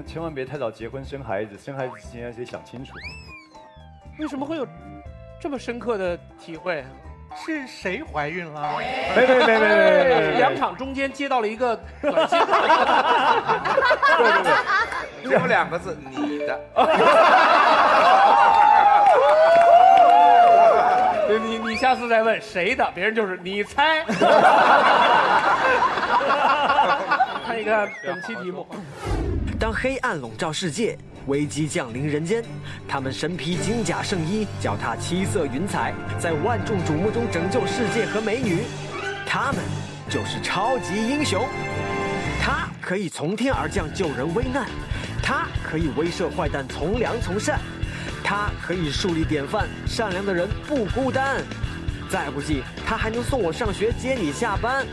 千万别太早结婚生孩子，生孩子之前要先想清楚。为什么会有这么深刻的体会？是谁怀孕了？没，两场中间接到了一个短信，只有2个字，你的。你下次再问谁的，别人就是你猜。看一看本期题目。当黑暗笼罩世界，危机降临人间，他们身披金甲圣衣，脚踏七色云彩，在万众瞩目中拯救世界和美女。他们就是超级英雄。他可以从天而降救人危难，他可以威慑坏蛋从良从善，他可以树立典范，善良的人不孤单。再不济，他还能送我上学，接你下班。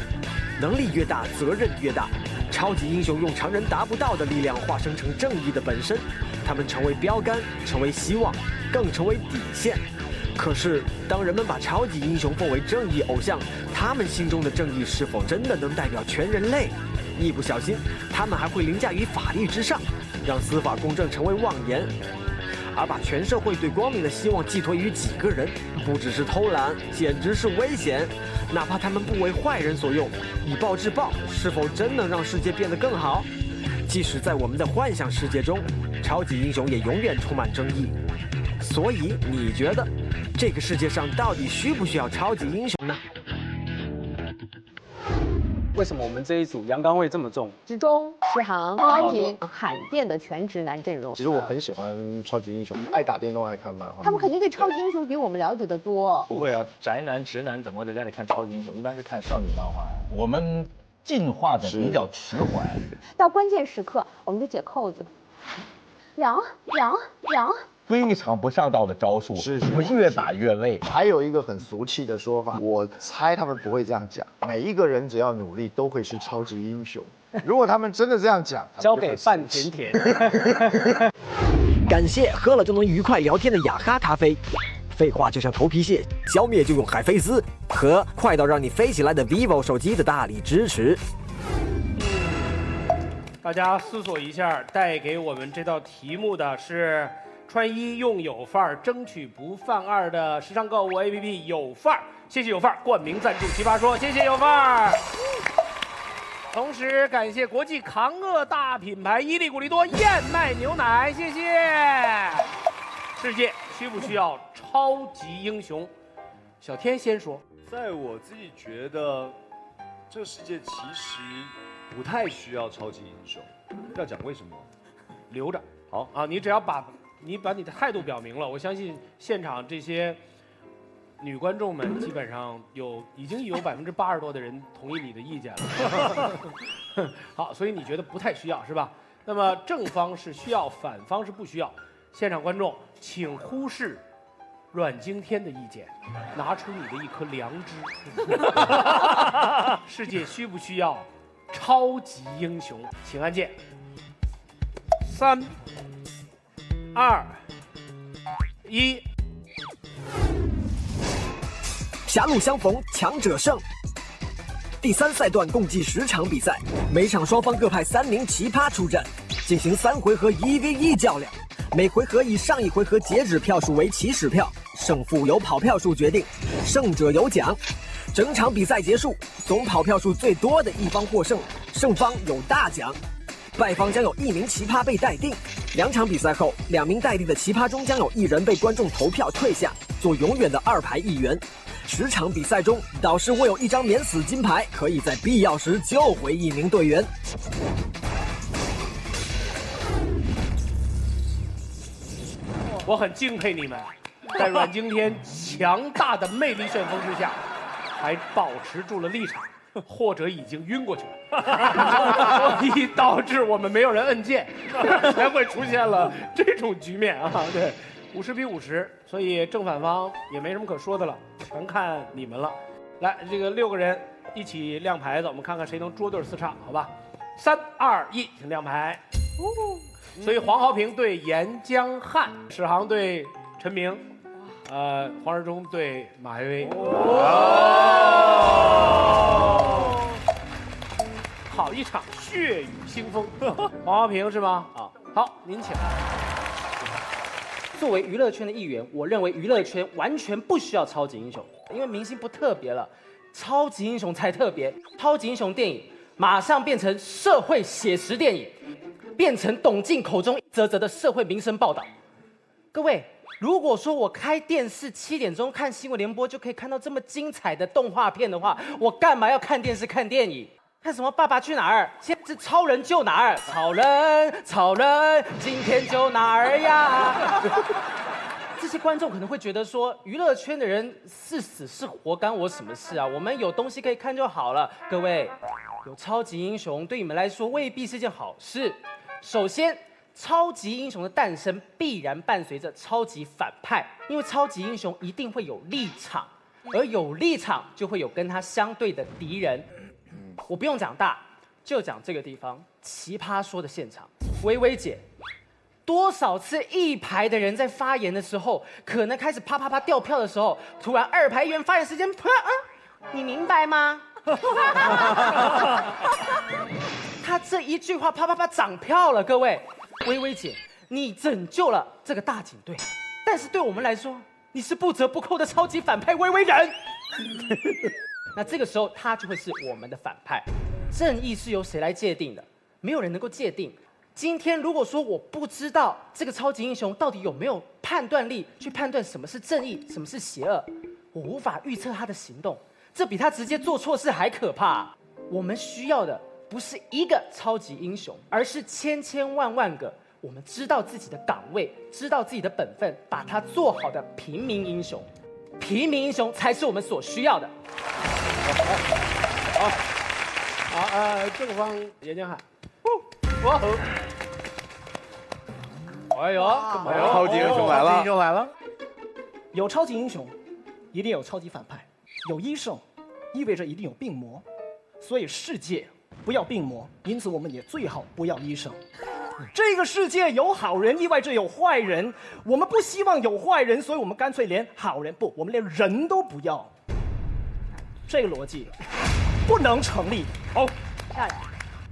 能力越大，责任越大。超级英雄用常人达不到的力量化身成正义的本身，他们成为标杆，成为希望，更成为底线。可是，当人们把超级英雄奉为正义偶像，他们心中的正义是否真的能代表全人类？一不小心，他们还会凌驾于法律之上，让司法公正成为妄言。而把全社会对光明的希望寄托于几个人，不只是偷懒，简直是危险。哪怕他们不为坏人所用，以暴制暴，是否真能让世界变得更好？即使在我们的幻想世界中，超级英雄也永远充满争议。所以，你觉得这个世界上到底需不需要超级英雄呢？为什么我们这一组阳刚味这么重？之中、诗航、高平，罕见的全直男阵容。其实我很喜欢超级英雄，爱打电动，爱看漫画。他们肯定对超级英雄比我们了解的多。不会啊，宅男直男怎么会在家里看超级英雄？一般是看少女漫画。我们进化的比较迟缓，到关键时刻，我们就解扣子。羊，非常不上道的招数，我们越打越累。还有一个很俗气的说法，我猜他们不会这样讲。每一个人只要努力，都会是超级英雄。如果他们真的这样讲，交给范甜甜。感谢喝了就能愉快聊天的雅哈咖啡。废话就像头皮屑，消灭就用海飞丝和快到让你飞起来的 vivo 手机的大力支持。大家思索一下，带给我们这道题目的是穿衣用有范儿，争取不犯二的时尚购物 APP 有范儿。谢谢有范儿冠名赞助奇葩说，谢谢有范儿。同时感谢国际抗饿大品牌伊利古利多燕麦牛奶，谢谢。世界需不需要超级英雄？小天先说。在我自己觉得，这世界其实不太需要超级英雄。要讲为什么？留着。好啊，你只要把你的态度表明了，我相信现场这些女观众们基本上已经有80%多的人同意你的意见了。好，所以你觉得不太需要是吧？那么正方是需要，反方是不需要。现场观众请忽视阮经天的意见，拿出你的一颗良知。世界需不需要超级英雄？请按键。3、2、1。狭路相逢强者胜。第3赛段共计10场比赛，每场双方各派3名奇葩出战，进行3回合1v1较量。每回合以上一回合截止票数为起始票，胜负由跑票数决定，胜者有奖。整场比赛结束，总跑票数最多的一方获胜，胜方有大奖。败方将有1名奇葩被待定。2场比赛后，2名待定的奇葩中将有1人被观众投票退下，做永远的2排议员。10场比赛中，导师握有1张免死金牌，可以在必要时救回1名队员。我很敬佩你们，在阮经天强大的魅力旋风之下，还保持住了立场，或者已经晕过去了，所以导致我们没有人摁键，才会出现了这种局面啊！对，50比50，所以正反方也没什么可说的了，全看你们了。来，这个6个人一起亮牌子，我们看看谁能捉对4唱，好吧？3、2、1，请亮牌。所以黄豪平对严江汉，史航对陈明，黄志忠对马薇薇。好一场血雨腥风。黄豪平是吗？啊，好，您请。作为娱乐圈的一员，我认为娱乐圈完全不需要超级英雄，因为明星不特别了，超级英雄才特别。超级英雄电影马上变成社会写实电影，变成董卿口中一则则的社会民生报道。各位，如果说我开电视7点钟看新闻联播就可以看到这么精彩的动画片的话，我干嘛要看电视看电影？看什么《爸爸去哪儿》？现在是超人救哪儿？超人，今天救哪儿呀？这些观众可能会觉得说，娱乐圈的人是死是活干我什么事啊？我们有东西可以看就好了。各位，有超级英雄对你们来说未必是件好事。首先，超级英雄的诞生必然伴随着超级反派，因为超级英雄一定会有立场，而有立场就会有跟他相对的敌人。我不用讲大，就讲这个地方，奇葩说的现场，薇薇姐，多少次一排的人在发言的时候，可能开始啪啪啪掉票的时候，突然2排员发言时间，你明白吗？他这一句话啪啪啪涨票了，各位，薇薇姐，你拯救了这个大警队，但是对我们来说，你是不折不扣的超级反派薇薇人。那这个时候他就会是我们的反派。正义是由谁来界定的？没有人能够界定。今天如果说我不知道这个超级英雄到底有没有判断力去判断什么是正义，什么是邪恶，我无法预测他的行动，这比他直接做错事还可怕。我们需要的不是一个超级英雄，而是千千万万个我们知道自己的岗位，知道自己的本分，把它做好的平民英雄。平民英雄才是我们所需要的。好，正方严江海，哇哦，哎呦，超级英雄来了，又来了。有超级英雄，一定有超级反派；有医生，意味着一定有病魔。所以世界不要病魔，因此我们也最好不要医生。这个世界有好人，意味着有坏人。我们不希望有坏人，所以我们干脆连好人不，我们连人都不要。这个逻辑不能成立。好，漂亮。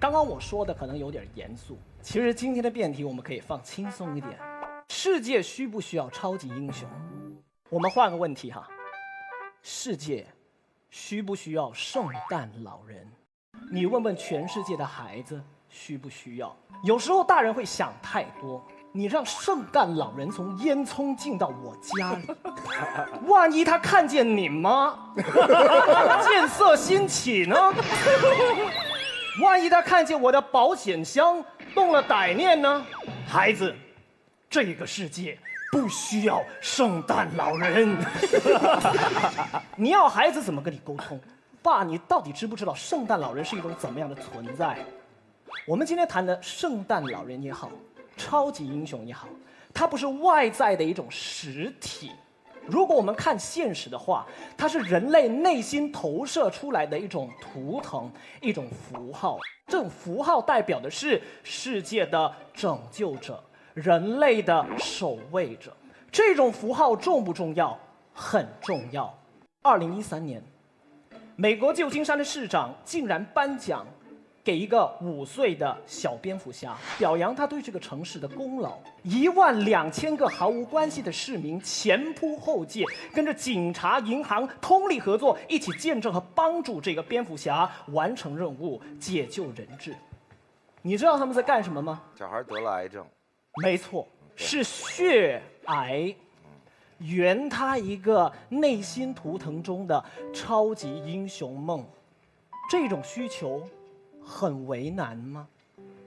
刚刚我说的可能有点严肃，其实今天的辩题我们可以放轻松一点。世界需不需要超级英雄？我们换个问题哈，世界需不需要圣诞老人？你问问全世界的孩子需不需要？有时候大人会想太多，你让圣诞老人从烟囱进到我家里，万一他看见你妈，见色心起呢？万一他看见我的保险箱动了歹念呢？孩子，这个世界不需要圣诞老人。你要孩子怎么跟你沟通？爸，你到底知不知道圣诞老人是一种怎么样的存在？我们今天谈的圣诞老人也好，超级英雄也好，它不是外在的一种实体。如果我们看现实的话，它是人类内心投射出来的一种图腾，一种符号。这种符号代表的是世界的拯救者，人类的守卫者。这种符号重不重要？很重要。2013年，美国旧金山的市长竟然颁奖给一个5岁的小蝙蝠侠，表扬他对这个城市的功劳。12000个毫无关系的市民前仆后继，跟着警察、银行通力合作，一起见证和帮助这个蝙蝠侠完成任务，解救人质。你知道他们在干什么吗？小孩得了癌症，没错，是血癌。圆他一个内心图腾中的超级英雄梦，这种需求很为难吗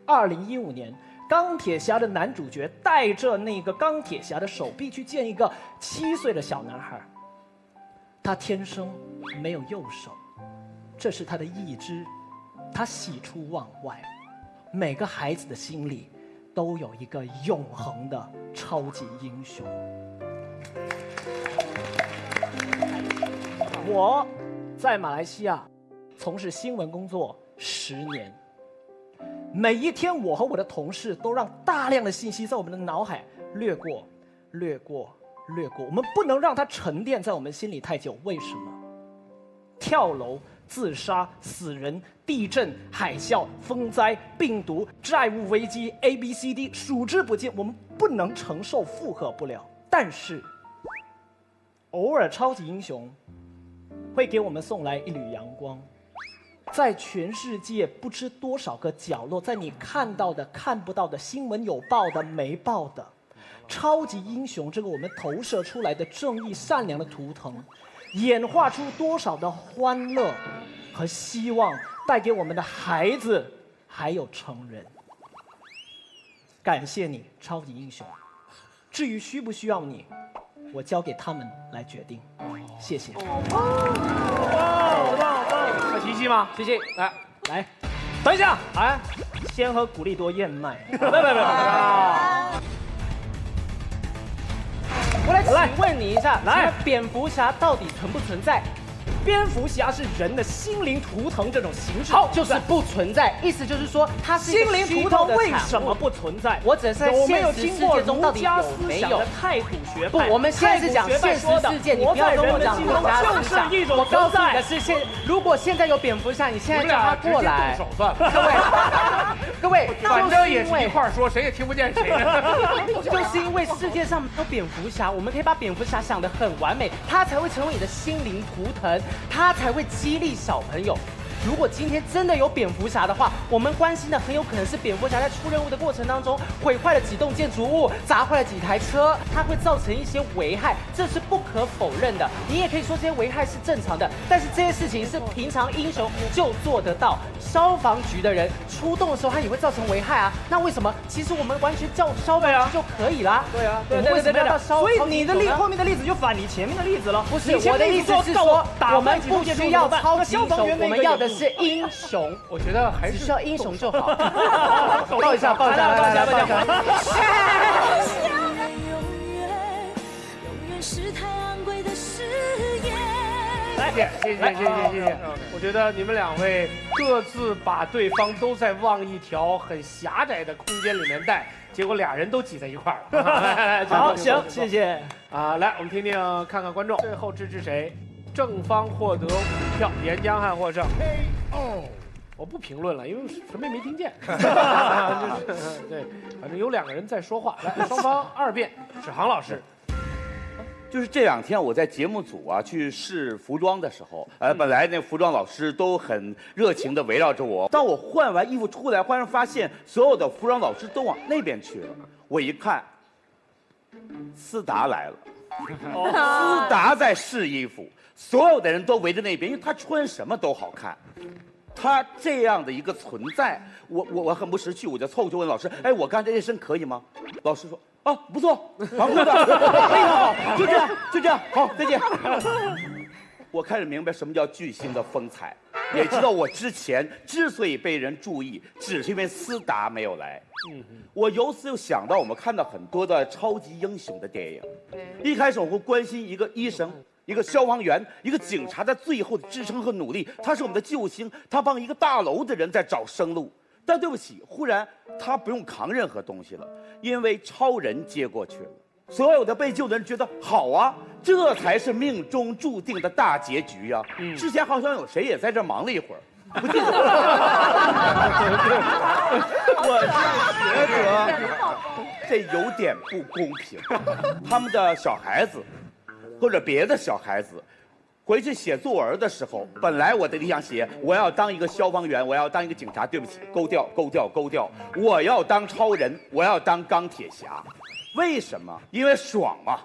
？2015年，钢铁侠的男主角带着那个钢铁侠的手臂去见一个7岁的小男孩，他天生没有右手，这是他的义肢，他喜出望外。每个孩子的心里都有一个永恒的超级英雄。我在马来西亚从事新闻工作10年，每一天我和我的同事都让大量的信息在我们的脑海掠过，我们不能让它沉淀在我们心里太久。为什么？跳楼自杀、死人、地震、海啸、风灾、病毒、债务危机 ，ABCD 数之不尽，我们不能承受，负荷不了。但是，偶尔超级英雄会给我们送来一缕阳光。在全世界不知多少个角落，在你看到的、看不到的新闻有报的、没报的，超级英雄这个我们投射出来的正义、善良的图腾，演化出多少的欢乐和希望，带给我们的孩子还有成人。感谢你，超级英雄。至于需不需要你，我交给他们来决定。谢谢。要提戏吗？谢谢。来，等一下，哎，先喝古力多燕麦。别，我来请问你一下，来，蝙蝠侠到底存不存在？蝙蝠侠是人的心灵图腾这种形式，好，就是不存在。意思就是说，它是一个心灵图腾为什么不存在？我只是在有没有现实世经过界中到底儒家有没有思想的？太古学不派？，我们现在是讲现实世界，你不要跟我讲儒家思想。我告诉你的是如果现在有蝙蝠侠，你现在叫他过来，手算了。各位，反正也是一块说，谁也听不见谁。就是因为世界上没有蝙蝠侠，我们可以把蝙蝠侠想得很完美，他才会成为你的心灵图腾，他才会激励小朋友。如果今天真的有蝙蝠侠的话，我们关心的很有可能是蝙蝠侠在出任务的过程当中毁坏了几栋建筑物，砸坏了几台车，它会造成一些危害，这是不可否认的。你也可以说这些危害是正常的，但是这些事情是平常英雄就做得到。消防局的人出动的时候，他也会造成危害啊。那为什么？其实我们完全叫消防局就可以啦。对啊，我们为什么要到所以你的后面的例子就反你前面的例子了。不是，我的意思是说，我们不需要超级英雄，我们要的是英雄。我觉得还是只需要英雄就好。抱一下，抱一下，来，抱一下。谢谢。我觉得你们两位各自把对方都在往一条很狭窄的空间里面带，结果俩人都挤在一块儿。好，行，谢谢。来，我们听听看看观众最后支持谁，正方获得5票，岩浆汉获胜。我不评论了，因为什么也没听见。就是对，反正有2个人在说话。来，双方2辩，史航老师。就是这2天我在节目组去试服装的时候，本来那服装老师都很热情地围绕着我。当我换完衣服出来，忽然发现所有的服装老师都往那边去了。我一看，思达来了，思达在试衣服，所有的人都围着那边，因为他穿什么都好看。他这样的一个存在，我很不识趣，我就凑过去问老师：“哎，我刚才这身可以吗？”老师说：“啊，不错，蛮酷的，非常好，就这样，好，再见。”我开始明白什么叫巨星的风采，也知道我之前之所以被人注意，只是因为思达没有来。我由此又想到，我们看到很多的超级英雄的电影，一开始我会关心一个医生。一个消防员，一个警察，在最后的支撑和努力，他是我们的救星，他帮一个大楼的人在找生路。但对不起，忽然他不用扛任何东西了，因为超人接过去了。所有的被救的人觉得好啊，这才是命中注定的大结局呀。之前好像有谁也在这忙了一会儿，不记得。我是觉得这有点不公平，他们的小孩子。或者别的小孩子，回去写作文的时候，本来我的理想写我要当一个消防员，我要当一个警察，对不起，勾掉，我要当超人，我要当钢铁侠，为什么？因为爽嘛。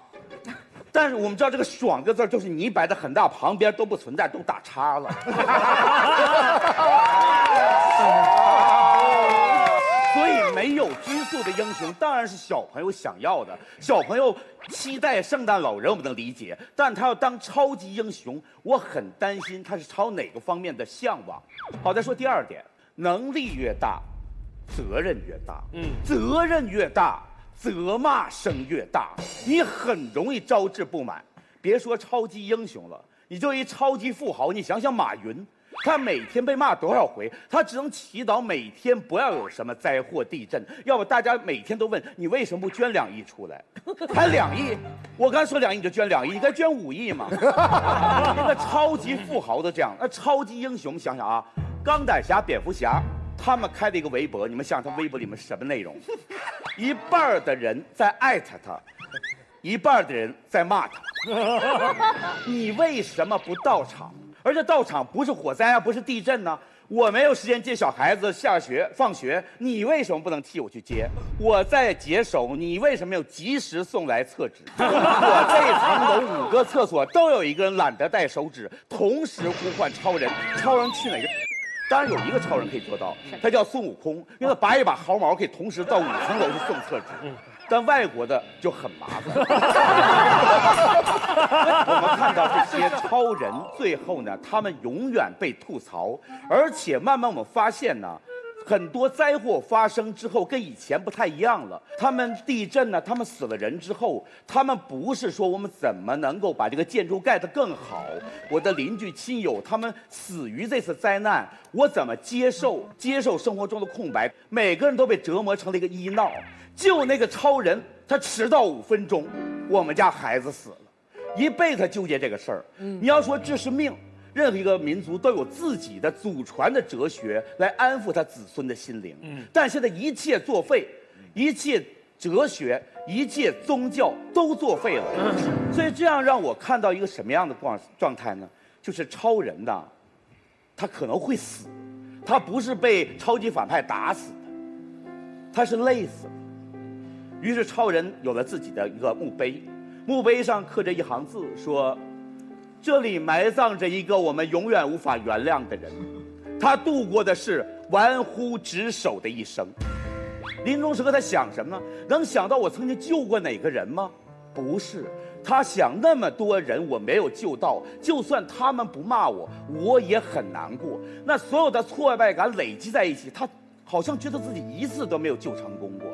但是我们知道这个“爽”这个字就是你摆的很大，旁边都不存在，都打叉了。所以没有追溯的英雄当然是小朋友想要的，小朋友期待圣诞老人我们能理解，但他要当超级英雄，我很担心他是朝哪个方面的向往。好，再说第2点，能力越大，责任越大，责任越大，责骂声越大，你很容易招致不满。别说超级英雄了，你就一超级富豪，你想想马云。他每天被骂多少回？他只能祈祷每天不要有什么灾祸地震，要不大家每天都问你为什么不捐2亿出来？还2亿？我刚才说2亿你就捐2亿，你该捐5亿嘛？那个超级富豪都这样，那超级英雄想想啊，钢胆侠、蝙蝠侠。他们开的一个微博，你们想想他微博里面是什么内容？一半的人在艾特他，一半的人在骂他。你为什么不到场？而且到场不是火灾啊，不是地震呢、我没有时间接小孩子放学，你为什么不能替我去接？我在解手，你为什么没有及时送来厕纸？我这层楼5个厕所都有一个人懒得带手纸，同时呼唤超人，超人去哪个？当然有一个超人可以做到，他叫孙悟空，因为他拔一把毫毛可以同时到5层楼去送厕纸。但外国的就很麻烦。我们看到这些超人，最后呢，他们永远被吐槽，而且慢慢我们发现呢，很多灾祸发生之后跟以前不太一样了。他们地震呢，他们死了人之后，他们不是说我们怎么能够把这个建筑盖得更好，我的邻居亲友他们死于这次灾难，我怎么接受生活中的空白？每个人都被折磨成了一个医闹。就那个超人，他迟到5分钟，我们家孩子死了，一辈子纠结这个事儿。你要说这是命。任何一个民族都有自己的祖传的哲学来安抚他子孙的心灵，但现在一切作废，一切哲学、一切宗教都作废了，所以这样让我看到一个什么样的状态呢？就是超人呐，他可能会死，他不是被超级反派打死的，他是累死了。于是超人有了自己的一个墓碑，墓碑上刻着一行字说。这里埋葬着一个我们永远无法原谅的人，他度过的是玩忽职守的一生。临终时刻他想什么呢？能想到我曾经救过哪个人吗？不是，他想那么多人我没有救到，就算他们不骂我，我也很难过。那所有的挫败感累积在一起，他好像觉得自己一次都没有救成功过。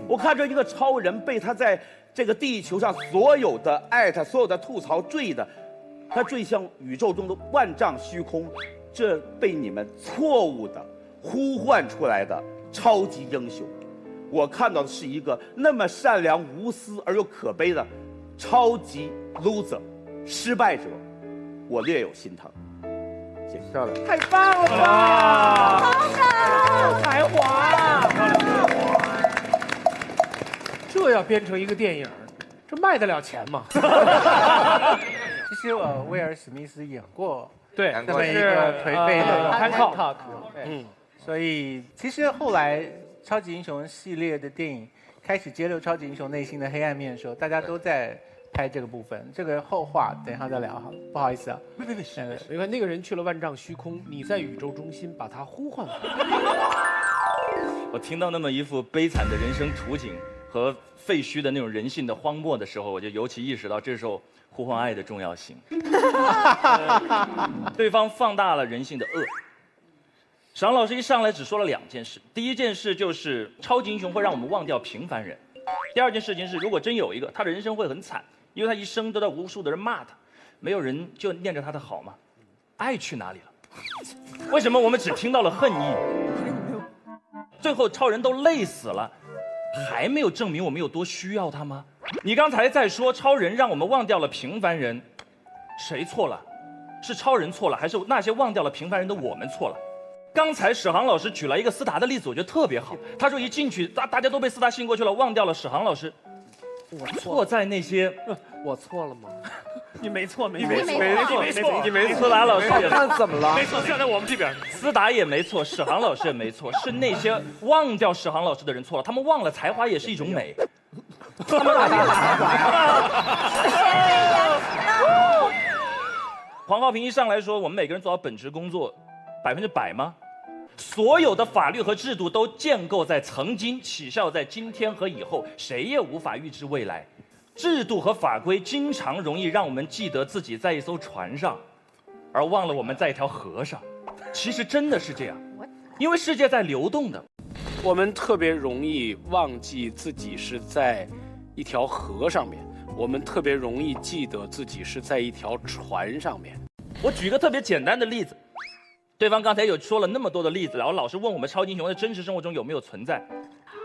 我看着一个超人被他在这个地球上所有的艾特、所有的吐槽坠的。他坠向宇宙中的万丈虚空，这被你们错误的呼唤出来的超级英雄，我看到的是一个那么善良无私而又可悲的超级 loser 失败者，我略有心疼。谢谢。漂亮，太棒了吧！有才华，这要编成一个电影，这卖得了钱吗？其实威尔史密斯演过对，这么一个颓废的Hancock，所以其实后来超级英雄系列的电影开始揭露超级英雄内心的黑暗面的时候，大家都在拍这个部分。这个后话等一下再聊好了，不好意思啊。没关系，那个人去了万丈虚空，你在宇宙中心把他呼唤回来。我听到那么一副悲惨的人生图景和废墟的那种人性的荒漠的时候，我就尤其意识到这时候呼唤爱的重要性。对方放大了人性的恶。史航老师一上来只说了2件事，第一件事就是超级英雄会让我们忘掉平凡人，第二件事情是如果真有一个，他的人生会很惨，因为他一生都在无数的人骂他，没有人就念着他的好吗？爱去哪里了？为什么我们只听到了恨意？最后超人都累死了，还没有证明我们有多需要他吗？你刚才在说超人让我们忘掉了平凡人，谁错了？是超人错了，还是那些忘掉了平凡人的我们错了？刚才史航老师举了一个斯达的例子，我觉得特别好。他说一进去，大家都被斯达吸引过去了，忘掉了史航老师。我错在那些，我错了吗？你没错，你没错，斯达老师也那怎么了？没错，站在我们这边。斯达也没错，史航老师也没错，是那些忘掉史航老师的人错了。他们忘了才华也是一种美。他们黄浩平一上来说，我们每个人做好本职工作，100%吗？所有的法律和制度都建构在曾经，起效在今天和以后，谁也无法预知未来。制度和法规经常容易让我们记得自己在一艘船上，而忘了我们在一条河上。其实真的是这样，因为世界在流动的。我们特别容易忘记自己是在一条河上面，我们特别容易记得自己是在一条船上面。我举个特别简单的例子，对方刚才有说了那么多的例子，然后老是问我们超级英雄在真实生活中有没有存在。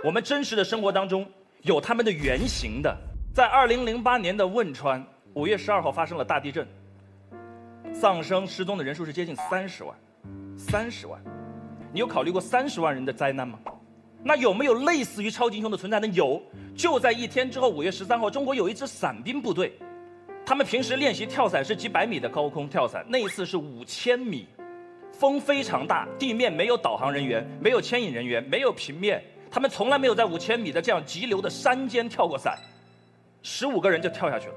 我们真实的生活当中有他们的原型的。在2008年的汶川5月12号发生了大地震，丧生失踪的人数是接近30万，30万。你有考虑过30万人的灾难吗？那有没有类似于超级英雄的存在呢？有，就在1天之后，5月13号，中国有一支伞兵部队，他们平时练习跳伞是几百米的高空跳伞，那一次是5000米，风非常大，地面没有导航人员，没有牵引人员，没有平面，他们从来没有在5000米的这样急流的山间跳过伞，15个人就跳下去了。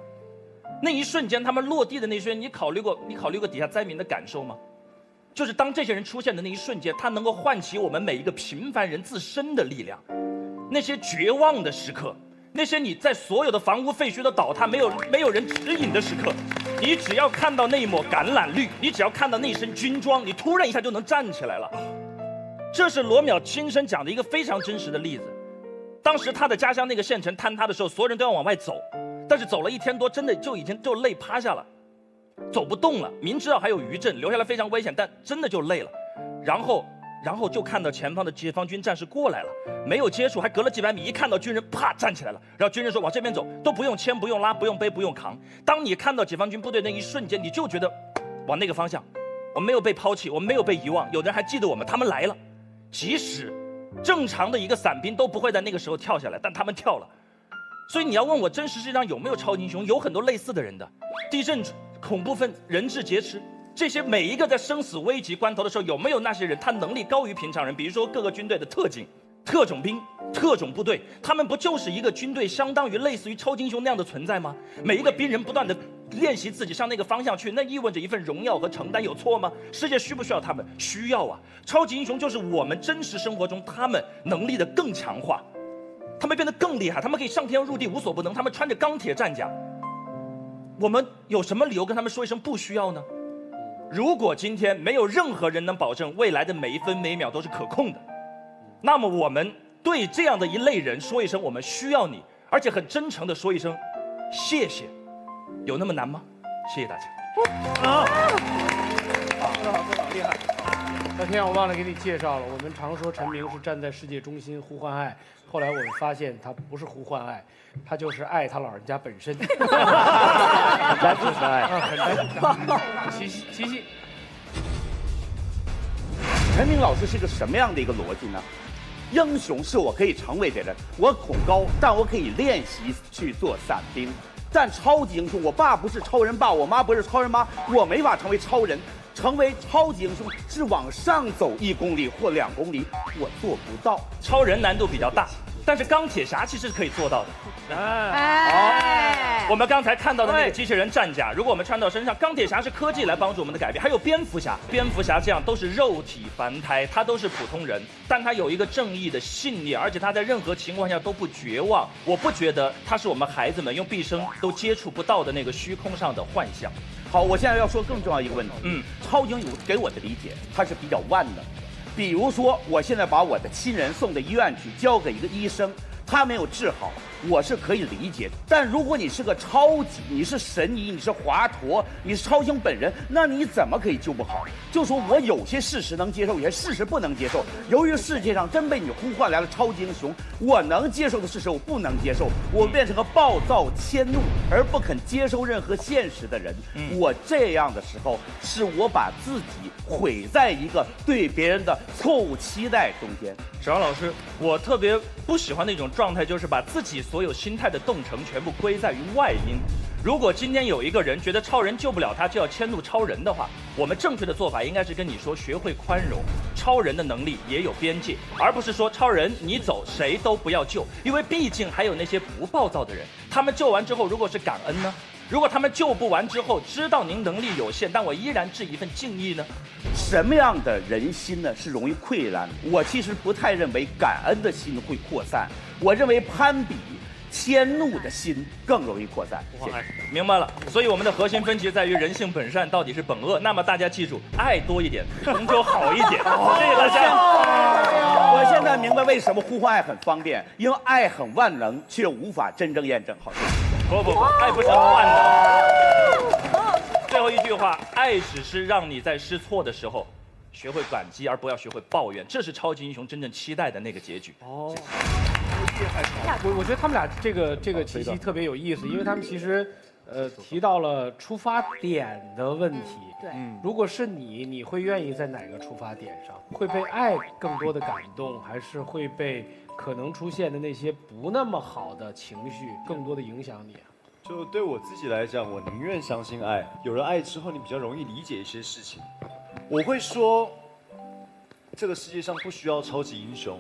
那一瞬间，他们落地的那一瞬间，你考虑过底下灾民的感受吗？就是当这些人出现的那一瞬间，他能够唤起我们每一个平凡人自身的力量。那些绝望的时刻，那些你在所有的房屋废墟都倒塌，没有人指引的时刻，你只要看到那一抹橄榄绿，你只要看到那身军装，你突然一下就能站起来了。这是罗淼亲身讲的一个非常真实的例子。当时他的家乡那个县城坍塌的时候，所有人都要往外走，但是走了1天多，真的已经累趴下了。走不动了，明知道还有余震，留下来非常危险，但真的就累了。然后就看到前方的解放军战士过来了，没有接触，还隔了几百米，一看到军人，啪站起来了。然后军人说往这边走，都不用牵，不用拉，不用背，不用扛。当你看到解放军部队那一瞬间，你就觉得往那个方向，我们没有被抛弃，我们没有被遗忘，有的人还记得我们，他们来了。即使正常的一个伞兵都不会在那个时候跳下来，但他们跳了。所以你要问我真实世界上有没有超级英雄，有很多类似的人的。地震、恐怖分子、人质劫持，这些每一个在生死危急关头的时候，有没有那些人他能力高于平常人？比如说各个军队的特警、特种兵、特种部队，他们不就是一个军队相当于类似于超级英雄那样的存在吗？每一个兵人不断的练习自己向那个方向去，那意味着一份荣耀和承担，有错吗？世界需不需要他们？需要啊！超级英雄就是我们真实生活中他们能力的更强化，他们变得更厉害，他们可以上天入地无所不能，他们穿着钢铁战甲。我们有什么理由跟他们说一声不需要呢？如果今天没有任何人能保证未来的每一分每一秒都是可控的，那么我们对这样的一类人说一声我们需要你，而且很真诚地说一声谢谢，有那么难吗？谢谢大家。好，厉害。昨天我忘了给你介绍了，我们常说陈明是站在世界中心呼唤爱，后来我们发现他不是呼唤爱，他就是爱他老人家本身。很单纯的爱，很单纯。齐齐。陈明老师是个什么样的一个逻辑呢？英雄是我可以成为的人，我恐高，但我可以练习去做伞兵。但超级英雄，我爸不是超人爸，我妈不是超人妈，我没法成为超人。成为超级英雄是往上走1公里或2公里，我做不到。超人难度比较大，但是钢铁侠其实是可以做到的。我们刚才看到的那个机器人战甲，如果我们穿到身上，钢铁侠是科技来帮助我们的改变，还有蝙蝠侠这样都是肉体凡胎，他都是普通人，但他有一个正义的信念，而且他在任何情况下都不绝望。我不觉得他是我们孩子们用毕生都接触不到的那个虚空上的幻象。好，我现在要说更重要一个问题。超级英雄给我的理解，它是比较万能。比如说，我现在把我的亲人送到医院去，交给一个医生，他没有治好，我是可以理解的。但如果你是个超级，你是神医，你是华佗，你是超英本人，那你怎么可以救不好？就说我有些事实能接受，有些事实不能接受。由于世界上真被你呼唤来了超级英雄，我能接受的事实我不能接受，我变成个暴躁迁怒而不肯接受任何现实的人。我这样的时候，是我把自己毁在一个对别人的错误期待中间。史航老师，我特别不喜欢那种状态，就是把自己所有心态的动成全部归在于外因。如果今天有一个人觉得超人救不了他，就要迁怒超人的话，我们正确的做法应该是跟你说，学会宽容，超人的能力也有边界，而不是说超人你走谁都不要救，因为毕竟还有那些不暴躁的人，他们救完之后如果是感恩呢？如果他们救不完之后，知道您能力有限，但我依然致一份敬意呢？什么样的人心呢是容易溃烂？我其实不太认为感恩的心会扩散，我认为攀比、迁怒的心更容易扩散。明白了，所以我们的核心分歧在于人性本善到底是本恶。那么大家记住，爱多一点，终究好一点。谢谢大家。我现在明白为什么呼唤爱很方便，因为爱很万能，却无法真正验证。好，谢谢。不，爱不是万能。最后一句话，爱只是让你在试错的时候学会感激，而不要学会抱怨，这是超级英雄真正期待的那个结局。哦，我觉得他们俩这个契机特别有意思，因为他们其实提到了出发点的问题。对，如果是你会愿意在哪个出发点上？会被爱更多的感动，还是会被可能出现的那些不那么好的情绪更多的影响你啊？就对我自己来讲，我宁愿相信爱。有了爱之后，你比较容易理解一些事情。我会说，这个世界上不需要超级英雄，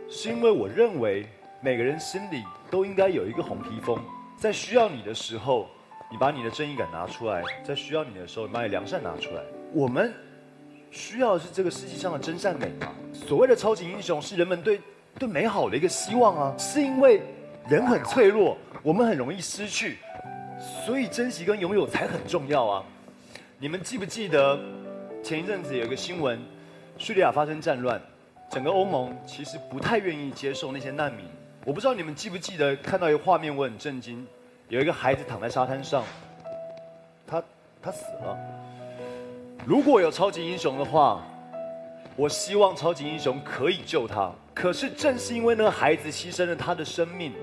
是因为我认为每个人心里都应该有一个红披风，在需要你的时候，你把你的正义感拿出来；在需要你的时候，你把你良善拿出来。我们需要的是这个世界上的真善美嘛？所谓的超级英雄，是人们对美好的一个希望啊，是因为人很脆弱，我们很容易失去，所以珍惜跟拥有才很重要啊。你们记不记得前一阵子有一个新闻，叙利亚发生战乱，整个欧盟其实不太愿意接受那些难民。我不知道你们记不记得看到一个画面，我很震惊，有一个孩子躺在沙滩上，他死了。如果有超级英雄的话，我希望超级英雄可以救他。可是正是因为那个孩子牺牲了他的生命，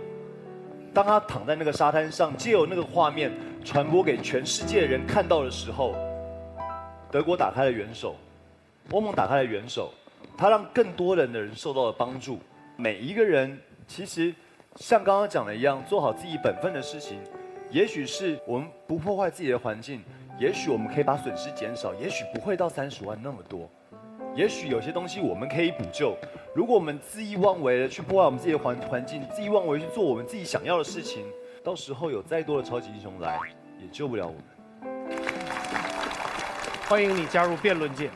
当他躺在那个沙滩上，借由那个画面传播给全世界的人看到的时候，德国打开了援手，欧盟打开了援手，他让更多人的人受到了帮助。每一个人其实像刚刚讲的一样，做好自己本分的事情，也许是我们不破坏自己的环境，也许我们可以把损失减少，也许不会到30万那么多，也许有些东西我们可以补救。如果我们恣意妄为的去破坏我们自己的环境，恣意妄为去做我们自己想要的事情，到时候有再多的超级英雄来，也救不了我们。欢迎你加入辩论界。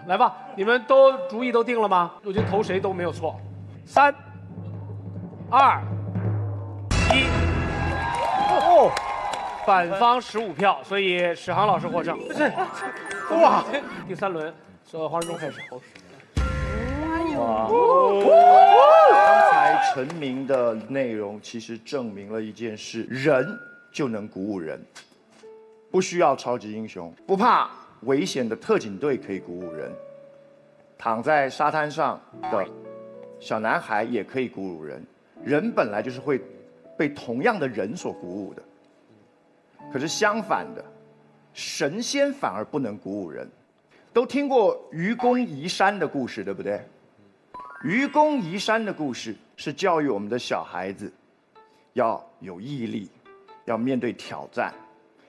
来吧，你们都主意都定了吗？我觉得投谁都没有错。3、2、1，哦，反方15票，所以史航老师获胜。哇，第3轮，黄志忠开始。哇！刚才陈明的内容其实证明了一件事：人就能鼓舞人，不需要超级英雄，不怕危险的特警队可以鼓舞人，躺在沙滩上的小男孩也可以鼓舞人。人本来就是会被同样的人所鼓舞的，可是相反的，神仙反而不能鼓舞人。都听过愚公移山的故事，对不对？愚公移山的故事是教育我们的小孩子要有毅力，要面对挑战，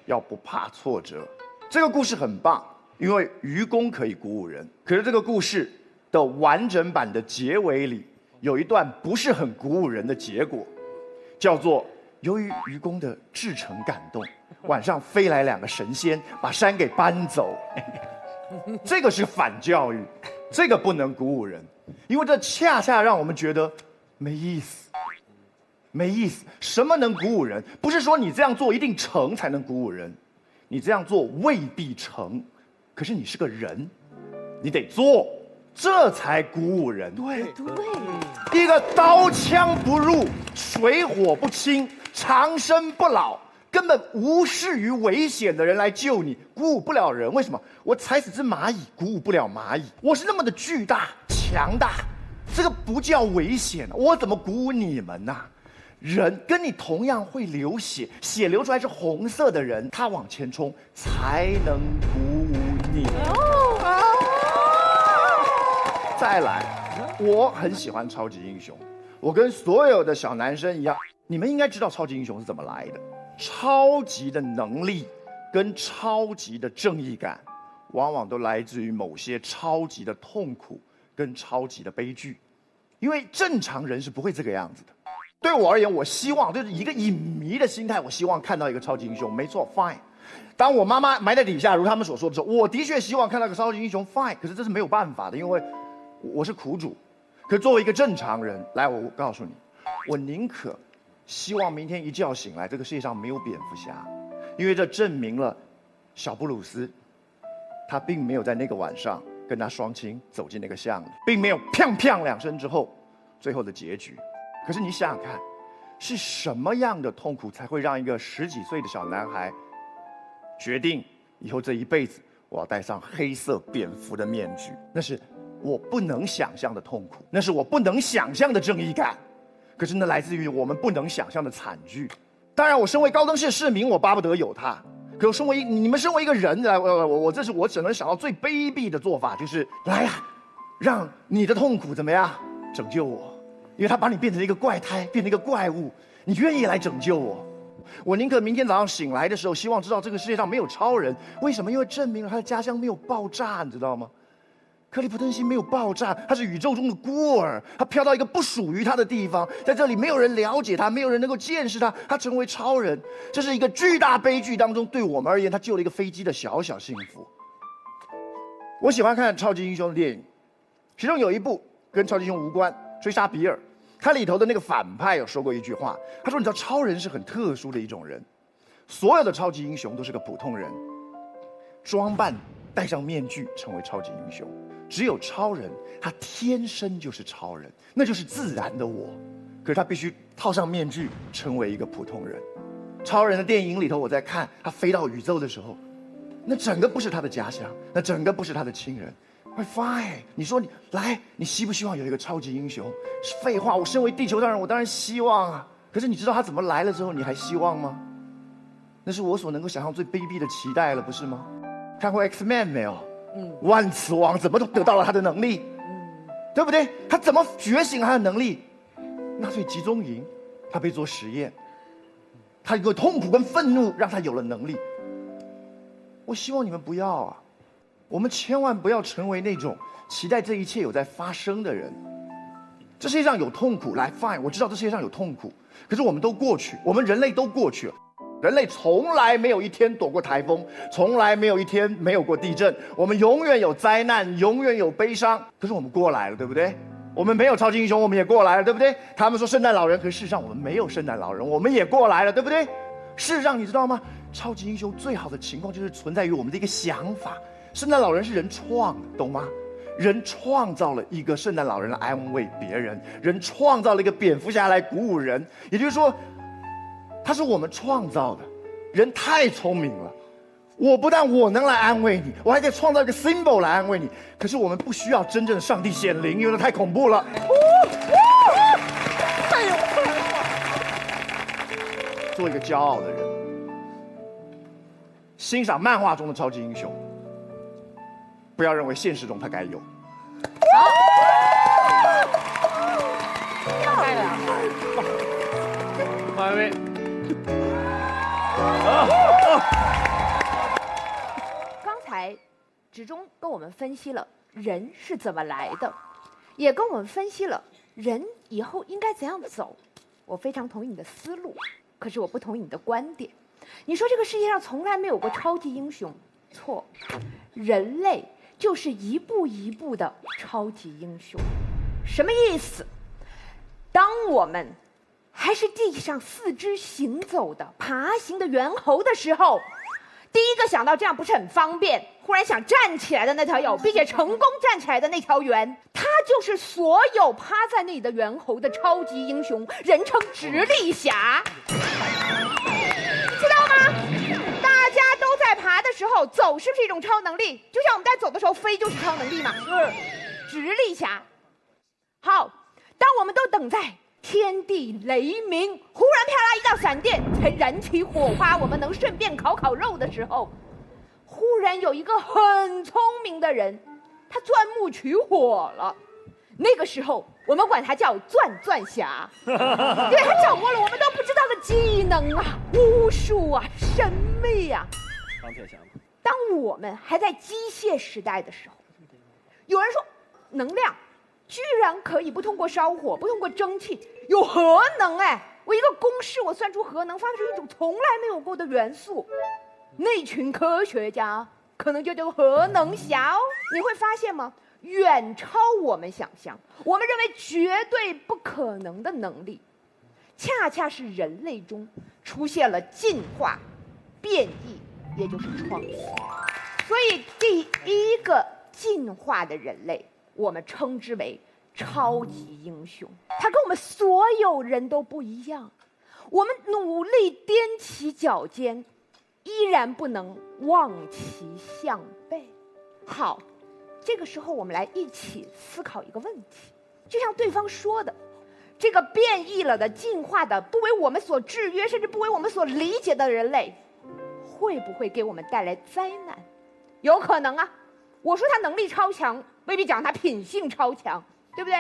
要不怕挫折。这个故事很棒，因为愚公可以鼓舞人。可是这个故事的完整版的结尾里有一段不是很鼓舞人的结果，叫做由于愚公的至诚感动，晚上飞来2个神仙把山给搬走。这个是反教育，这个不能鼓舞人，因为这恰恰让我们觉得没意思，没意思。什么能鼓舞人？不是说你这样做一定成才能鼓舞人，你这样做未必成，可是你是个人，你得做，这才鼓舞人。对，一个刀枪不入、水火不侵、长生不老，根本无视于危险的人来救你，鼓舞不了人。为什么？我踩死只蚂蚁，鼓舞不了蚂蚁。我是那么的巨大、强大，这个不叫危险，我怎么鼓舞你们呢？人跟你同样会流血，血流出来是红色的人，他往前冲才能鼓舞你。再来，我很喜欢超级英雄，我跟所有的小男生一样，你们应该知道超级英雄是怎么来的。超级的能力跟超级的正义感，往往都来自于某些超级的痛苦跟超级的悲剧，因为正常人是不会这个样子的。对我而言，我希望就是一个影迷的心态，我希望看到一个超级英雄，没错 ，fine。当我妈妈埋在底下，如他们所说的时候，我的确希望看到一个超级英雄 ，fine。可是这是没有办法的，因为我是苦主。可是作为一个正常人，来，我告诉你，我宁可希望明天一觉醒来，这个世界上没有蝙蝠侠，因为这证明了小布鲁斯，他并没有在那个晚上跟他双亲走进那个巷里，并没有砰砰2声之后，最后的结局。可是你想想看，是什么样的痛苦才会让一个10几岁的小男孩决定以后这一辈子我要戴上黑色蝙蝠的面具，那是我不能想象的痛苦，那是我不能想象的正义感，可是那来自于我们不能想象的惨剧。当然，我身为高登市市民，我巴不得有它。可身为你们身为一个人来，我只能想到最卑鄙的做法，就是来呀，让你的痛苦怎么样拯救我？因为他把你变成一个怪胎，变成一个怪物，你愿意来拯救我？我宁可明天早上醒来的时候，希望知道这个世界上没有超人。为什么？因为证明了他的家乡没有爆炸，你知道吗？克利夫顿星没有爆炸，他是宇宙中的孤儿，他飘到一个不属于他的地方，在这里没有人了解他，没有人能够见识他，他成为超人。这是一个巨大悲剧当中，对我们而言，他救了一个飞机的小小幸福。我喜欢看超级英雄的电影，其中有一部跟超级英雄无关，《追杀比尔》。他里头的那个反派有说过一句话，他说：“你知道，超人是很特殊的一种人，所有的超级英雄都是个普通人，装扮戴上面具成为超级英雄。只有超人，他天生就是超人，那就是自然的我。可是他必须套上面具，成为一个普通人。超人的电影里头，我在看他飞到宇宙的时候，那整个不是他的家乡，那整个不是他的亲人。” Fine， 你说你希不希望有一个超级英雄？废话，我身为地球上人，我当然希望啊。可是你知道他怎么来了之后，你还希望吗？那是我所能够想象最卑鄙的期待了，不是吗？看过 X-Men 没有？万磁王怎么都得到了他的能力，对不对？他怎么觉醒他的能力？纳粹集中营，他被做实验，他有痛苦跟愤怒让他有了能力。我希望你们不要啊。我们千万不要成为那种期待这一切有在发生的人。这世界上有痛苦，来 fine， 我知道这世界上有痛苦，可是我们都过去，我们人类都过去了。人类从来没有一天躲过台风，从来没有一天没有过地震，我们永远有灾难，永远有悲伤。可是我们过来了，对不对？我们没有超级英雄，我们也过来了，对不对？他们说圣诞老人，可是事实上我们没有圣诞老人，我们也过来了，对不对？事实上你知道吗？超级英雄最好的情况就是存在于我们的一个想法。圣诞老人是人创的，懂吗？人创造了一个圣诞老人来安慰别人，人创造了一个蝙蝠侠来鼓舞人。也就是说，他是我们创造的。人太聪明了，我不但我能来安慰你，我还可以创造一个 symbol 来安慰你。可是我们不需要真正的上帝显灵，因为那太恐怖了。做一个骄傲的人，欣赏漫画中的超级英雄。不要认为现实中他该有。马薇，刚才执中跟我们分析了人是怎么来的，也跟我们分析了人以后应该怎样走。我非常同意你的思路，可是我不同意你的观点。你说这个世界上从来没有过超级英雄，错，人类就是一步一步的超级英雄。什么意思？当我们还是地上四肢行走的爬行的猿猴的时候，第一个想到这样不是很方便，忽然想站起来的那条友，并且成功站起来的那条猿，他就是所有趴在那里的猿猴的超级英雄，人称直立侠，知道吗？大家都在爬的时候，走是不是一种超能力？就像我们在走的时候，飞就是超能力嘛。直立侠。好，当我们都等在天地雷鸣，忽然啪啦一道闪电，才燃起火花，我们能顺便烤烤肉的时候，忽然有一个很聪明的人，他钻木取火了。那个时候，我们管他叫钻侠，对，他掌握了我们都不知道的技能啊，巫术啊，神秘啊。钢铁侠。当我们还在机械时代的时候，有人说能量居然可以不通过烧火，不通过蒸汽，有核能。哎，我一个公式，我算出核能，发出一种从来没有过的元素。那群科学家可能就叫核能侠哦。你会发现吗？远超我们想象，我们认为绝对不可能的能力，恰恰是人类中出现了进化、变异，也就是创新。所以第一个进化的人类，我们称之为超级英雄。他跟我们所有人都不一样，我们努力踮起脚尖，依然不能望其项背。好，这个时候我们来一起思考一个问题，就像对方说的，这个变异了的、进化的、不为我们所制约，甚至不为我们所理解的人类，会不会给我们带来灾难？有可能啊。我说他能力超强，未必讲他品性超强，对不对？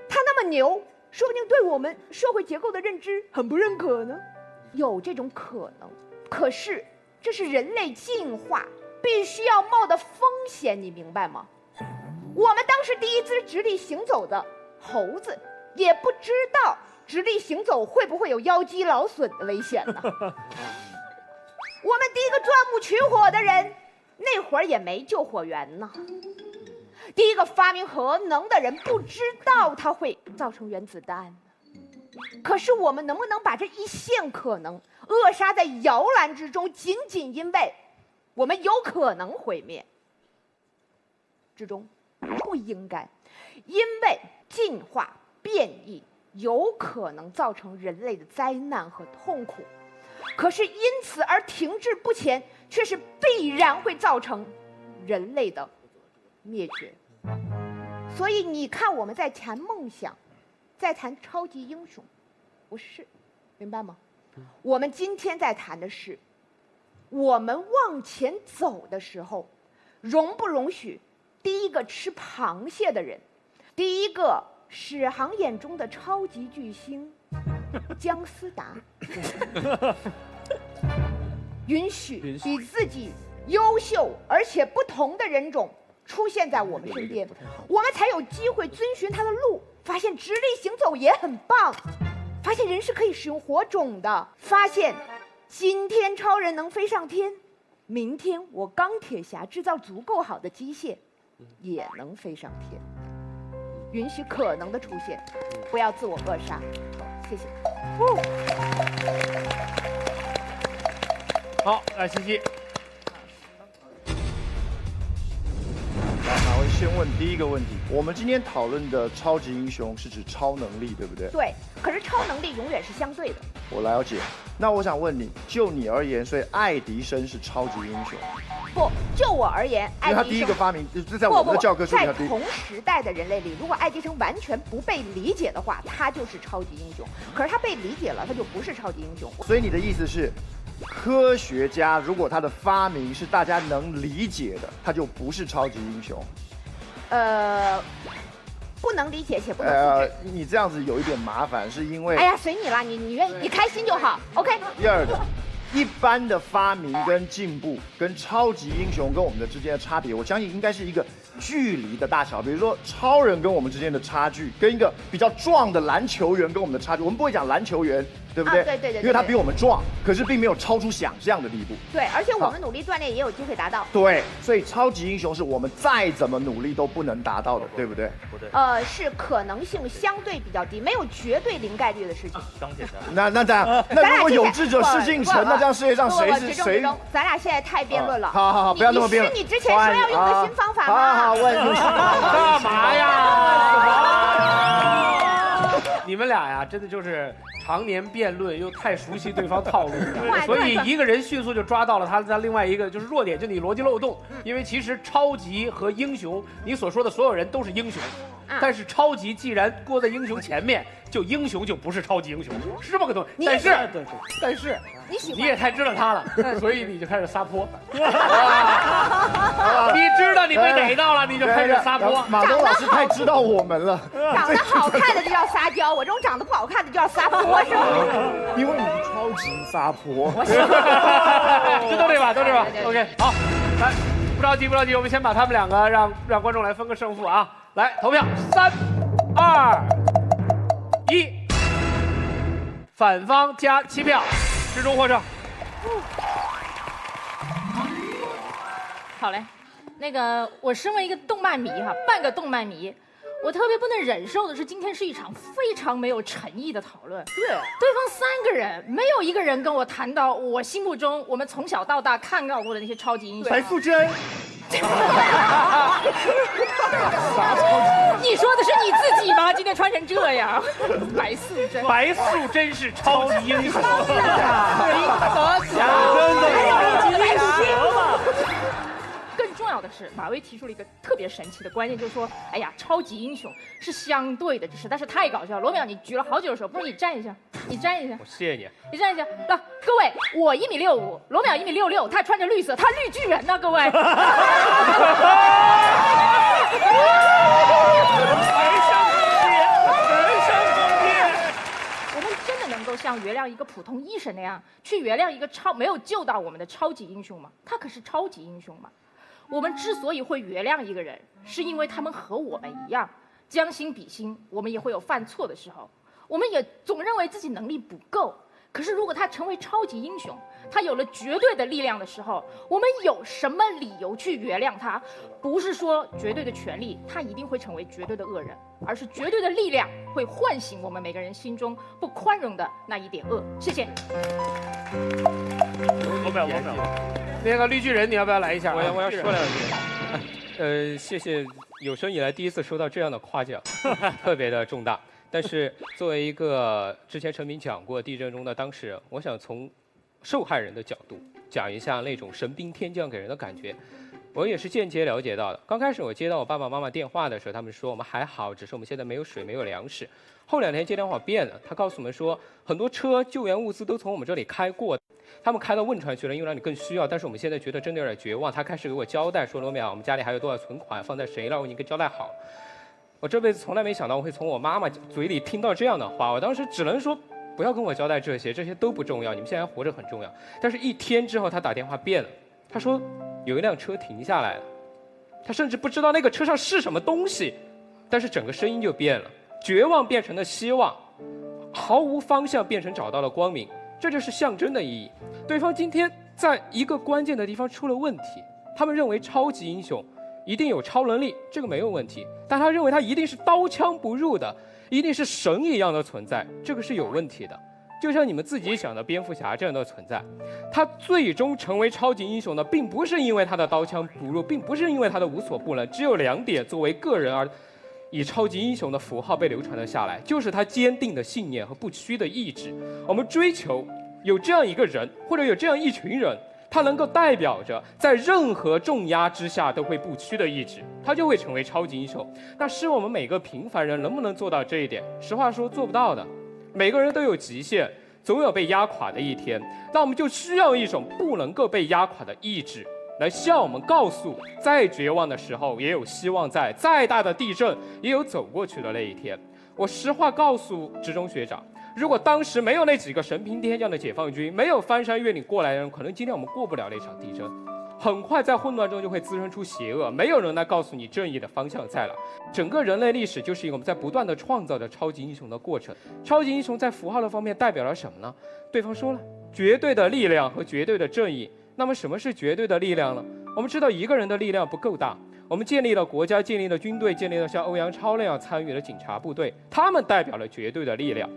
他那么牛，说不定对我们社会结构的认知很不认可呢。有这种可能，可是这是人类进化必须要冒的风险，你明白吗？我们当时第一只直立行走的猴子，也不知道直立行走会不会有腰肌劳损的危险呢。我们第一个钻木取火的人，那会儿也没救火员呢。第一个发明核能的人，不知道它会造成原子弹呢。可是我们能不能把这一线可能扼杀在摇篮之中，仅仅因为我们有可能毁灭之中？不应该，因为进化变异有可能造成人类的灾难和痛苦，可是因此而停滞不前，却是必然会造成人类的灭绝。所以你看，我们在谈梦想，在谈超级英雄，不是，明白吗？我们今天在谈的是，我们往前走的时候，容不容许第一个吃螃蟹的人，第一个史航眼中的超级巨星姜思达，允许比自己优秀而且不同的人种出现在我们身边，我们才有机会遵循他的路，发现直立行走也很棒，发现人是可以使用火种的，发现今天超人能飞上天，明天我钢铁侠制造足够好的机械也能飞上天。允许可能的出现，不要自我扼杀。谢谢。好，来西西。哪位先问第一个问题？我们今天讨论的超级英雄是指超能力，对不对？对，可是超能力永远是相对的。我了解。那我想问你，就你而言，所以爱迪生是超级英雄？不，就我而言，因为他第一个发明，就是在我们的教科书里，在同时代的人类里，如果爱迪生完全不被理解的话，他就是超级英雄。可是他被理解了，他就不是超级英雄。所以你的意思是，科学家如果他的发明是大家能理解的，他就不是超级英雄。不能理解且不能复制。你这样子有一点麻烦，是因为……哎呀，随你啦，你愿意，你开心就好。OK。第二个，一般的发明跟进步，跟超级英雄跟我们的之间的差别，我相信应该是一个距离的大小。比如说，超人跟我们之间的差距，跟一个比较壮的篮球员跟我们的差距，我们不会讲篮球员。对不对？对，因为他比我们壮，可是并没有超出想象的地步。对，而且我们努力锻炼也有机会达到。对，所以超级英雄是我们再怎么努力都不能达到的，对不对？不对。是可能性相对比较低，没有绝对零概率的事情。钢铁侠。那这样，那如果有志者事竟成，那这样世界上谁是谁？咱俩现在太辩论了。好，不要那么辩论。你之前说要用个新方法吗？好，问你干嘛呀？你们俩呀，真的就是常年辩论，又太熟悉对方套路，所以一个人迅速就抓到了他另外一个就是弱点，就你逻辑漏洞。因为其实超级和英雄，你所说的所有人都是英雄，但是超级既然搁在英雄前面，就英雄就不是超级英雄，是这么个东西。但是你也太知道他了，所以你就开始撒泼。你知道你被逮到了，你就开始撒泼。马东老师太知道我们了。长得好看的就叫撒娇，我这种长得不好看的就叫撒泼，是吗？因为你超级撒泼。这都对吧？都对吧 ？OK， 好，来，不着急，我们先把他们两个让观众来分个胜负啊！来投票，3、2、1，反方加7票，之中获胜。好嘞，那个我身为一个动漫迷哈，半个动漫迷，我特别不能忍受的是，今天是一场非常没有诚意的讨论。对，对方3个人没有一个人跟我谈到我心目中我们从小到大看到过的那些超级英雄。白素贞。你说的是你自己吗？今天穿成这样，白素贞。白素贞是超级英雄。真的。更重要的是，马薇提出了一个特别神奇的观念，就是说，哎呀，超级英雄是相对的，这实在是太搞笑了。罗淼，你举了好久的手，不如你站一下，你站一下。我谢谢你。你站一下。那各位，我1.65米，罗淼1.66米，他穿着绿色，他绿巨人呢，各位。我们真的能够像原谅一个普通医生那样，去原谅一个没有救到我们的超级英雄吗？他可是超级英雄嘛。我们之所以会原谅一个人，是因为他们和我们一样，将心比心，我们也会有犯错的时候，我们也总认为自己能力不够。可是如果他成为超级英雄，他有了绝对的力量的时候，我们有什么理由去原谅他？不是说绝对的权利他一定会成为绝对的恶人，而是绝对的力量会唤醒我们每个人心中不宽容的那一点恶。谢谢。罗淼，那个绿巨人，你要不要来一下？我要说两句。谢谢有生以来第一次收到这样的夸奖，特别的重大。但是作为一个之前陈明讲过地震中的当事人，我想从受害人的角度讲一下那种神兵天降给人的感觉。我也是间接了解到的。刚开始我接到我爸爸妈妈电话的时候，他们说我们还好，只是我们现在没有水，没有粮食。后2天接电话变了，他告诉我们说很多车救援物资都从我们这里开过，他们开到汶川去了，因为那里更需要。但是我们现在觉得真的有点绝望。他开始给我交代说，罗淼，我们家里还有多少存款放在谁那儿，我已经给交代好了。我这辈子从来没想到我会从我妈妈嘴里听到这样的话，我当时只能说不要跟我交代这些都不重要，你们现在活着很重要。但是1天之后他打电话变了，他说有一辆车停下来了，他甚至不知道那个车上是什么东西，但是整个声音就变了，绝望变成了希望，毫无方向变成找到了光明，这就是象征的意义。对方今天在一个关键的地方出了问题，他们认为超级英雄一定有超能力，这个没有问题，但他认为他一定是刀枪不入的，一定是神一样的存在，这个是有问题的。就像你们自己想的蝙蝠侠这样的存在，他最终成为超级英雄的，并不是因为他的刀枪不入，并不是因为他的无所不能，只有2点作为个人而以超级英雄的符号被流传了下来，就是他坚定的信念和不屈的意志。我们追求有这样一个人，或者有这样一群人，他能够代表着在任何重压之下都会不屈的意志，他就会成为超级英雄。那是我们每个平凡人能不能做到这一点？实话说，做不到的。每个人都有极限，总有被压垮的一天。那我们就需要一种不能够被压垮的意志，来向我们告诉，再绝望的时候也有希望在，再大的地震也有走过去的那一天。我实话告诉职中学长，如果当时没有那几个神兵天降的解放军，没有翻山越岭过来的人，可能今天我们过不了那场地震。很快在混乱中就会滋生出邪恶，没有人来告诉你正义的方向在哪。整个人类历史就是一个我们在不断的创造着超级英雄的过程。超级英雄在符号的方面代表了什么呢？对方说了，绝对的力量和绝对的正义。那么什么是绝对的力量呢？我们知道一个人的力量不够大，我们建立了国家，建立了军队，建立了像欧阳超那样参与了警察部队，他们代表了绝对的力量。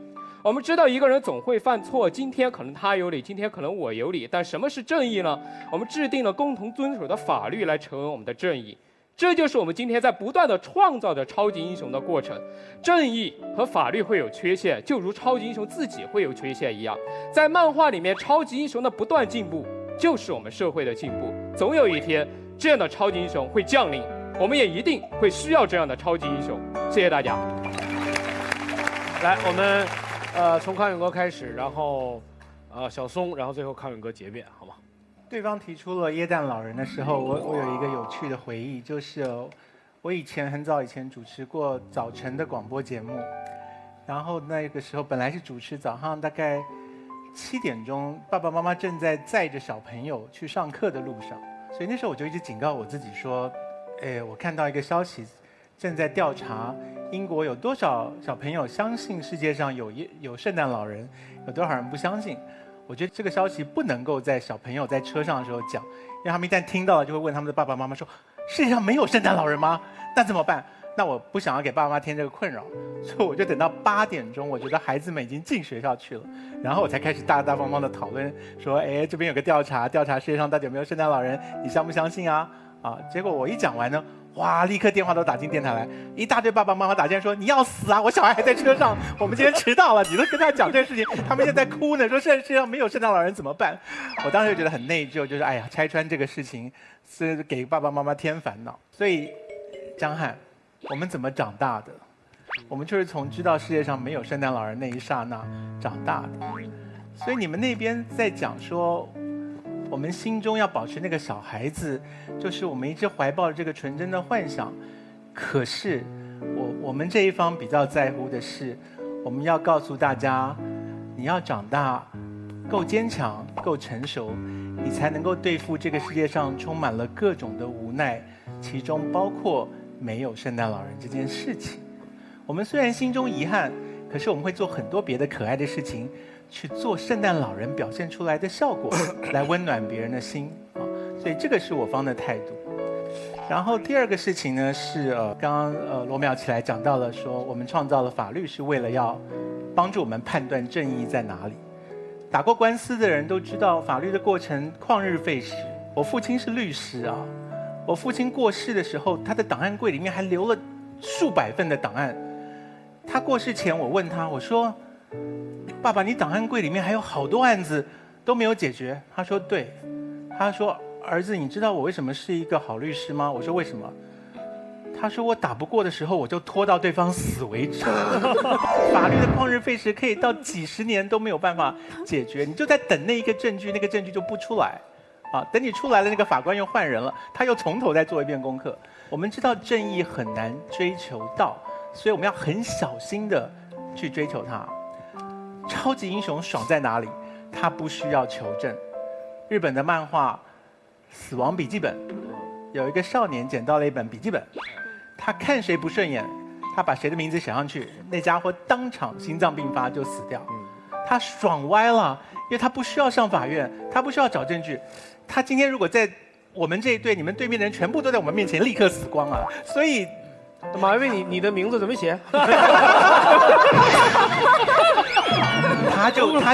我们知道一个人总会犯错，今天可能他有理，今天可能我有理，但什么是正义呢？我们制定了共同遵守的法律来成为我们的正义，这就是我们今天在不断的创造着超级英雄的过程。正义和法律会有缺陷，就如超级英雄自己会有缺陷一样。在漫画里面，超级英雄的不断进步就是我们社会的进步。总有一天，这样的超级英雄会降临，我们也一定会需要这样的超级英雄。谢谢大家。来，我们从康永哥开始，然后小松，然后最后康永哥结辩，好吗？对方提出了耶诞老人的时候，我有一个有趣的回忆，就是我以前很早以前主持过早晨的广播节目，然后那个时候本来是主持早上大概7点钟，爸爸妈妈正在载着小朋友去上课的路上，所以那时候我就一直警告我自己说，我看到一个消息，正在调查英国有多少小朋友相信世界上有圣诞老人，有多少人不相信。我觉得这个消息不能够在小朋友在车上的时候讲，因为他们一旦听到了就会问他们的爸爸妈妈说，世界上没有圣诞老人吗？那怎么办？那我不想要给爸爸妈妈添这个困扰，所以我就等到8点钟，我觉得孩子们已经进学校去了，然后我才开始大大方方的讨论说，哎，这边有个调查世界上到底有没有圣诞老人，你相不相信啊？啊，结果我一讲完呢，哇，立刻电话都打进电台来，一大堆爸爸妈妈打进来说，你要死啊，我小孩还在车上，我们今天迟到了，你都跟他讲这个事情，他们现在哭呢，说世界上没有圣诞老人怎么办？我当时就觉得很内疚，就是哎呀，拆穿这个事情是给爸爸妈妈添烦恼。所以江汉，我们怎么长大的？我们就是从知道世界上没有圣诞老人那一刹那长大的。所以你们那边在讲说，我们心中要保持那个小孩子，就是我们一直怀抱这个纯真的幻想。可是我们这一方比较在乎的是，我们要告诉大家，你要长大，够坚强，够成熟，你才能够对付这个世界上充满了各种的无奈，其中包括没有圣诞老人这件事情。我们虽然心中遗憾，可是我们会做很多别的可爱的事情，去做圣诞老人表现出来的效果，来温暖别人的心啊。所以这个是我方的态度。然后第二个事情呢是刚刚罗淼起来讲到了说，我们创造了法律是为了要帮助我们判断正义在哪里。打过官司的人都知道，法律的过程旷日费时。我父亲是律师啊，我父亲过世的时候，他的档案柜里面还留了数百份的档案。他过世前，我问他，我说：“爸爸，你档案柜里面还有好多案子都没有解决。”他说：“对。”他说：“儿子，你知道我为什么是一个好律师吗？”我说：“为什么？”他说：“我打不过的时候，我就拖到对方死为止。法律的旷日费时可以到几十年都没有办法解决，你就在等那一个证据，那个证据就不出来。啊，等你出来了，那个法官又换人了，他又从头再做一遍功课。我们知道正义很难追求到。”所以我们要很小心的去追求它。超级英雄爽在哪里？他不需要求证。日本的漫画《死亡笔记本》有一个少年捡到了一本笔记本，他看谁不顺眼，他把谁的名字写上去，那家伙当场心脏病发就死掉。他爽歪了，因为他不需要上法院，他不需要找证据。他今天如果在我们这一队，你们对面的人全部都在我们面前立刻死光啊！所以。马薇薇，你的名字怎么写？他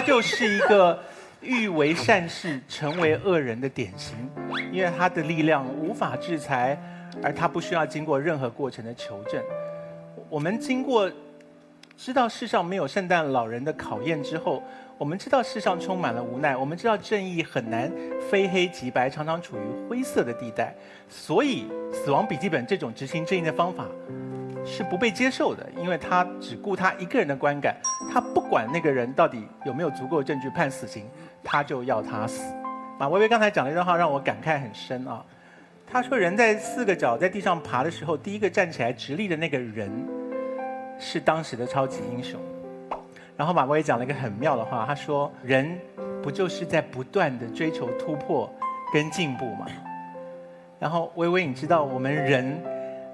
就是一个欲为善事成为恶人的典型，因为他的力量无法制裁，而他不需要经过任何过程的求证。我们经过知道世上没有圣诞老人的考验之后，我们知道世上充满了无奈，我们知道正义很难非黑即白，常常处于灰色的地带。所以死亡笔记本这种执行正义的方法是不被接受的，因为他只顾他一个人的观感，他不管那个人到底有没有足够的证据判死刑，他就要他死。马薇薇刚才讲了一段话让我感慨很深啊，他说人在4个脚在地上爬的时候，第一个站起来直立的那个人是当时的超级英雄。然后马薇薇讲了一个很妙的话，他说人不就是在不断的追求突破跟进步吗？然后薇薇你知道我们人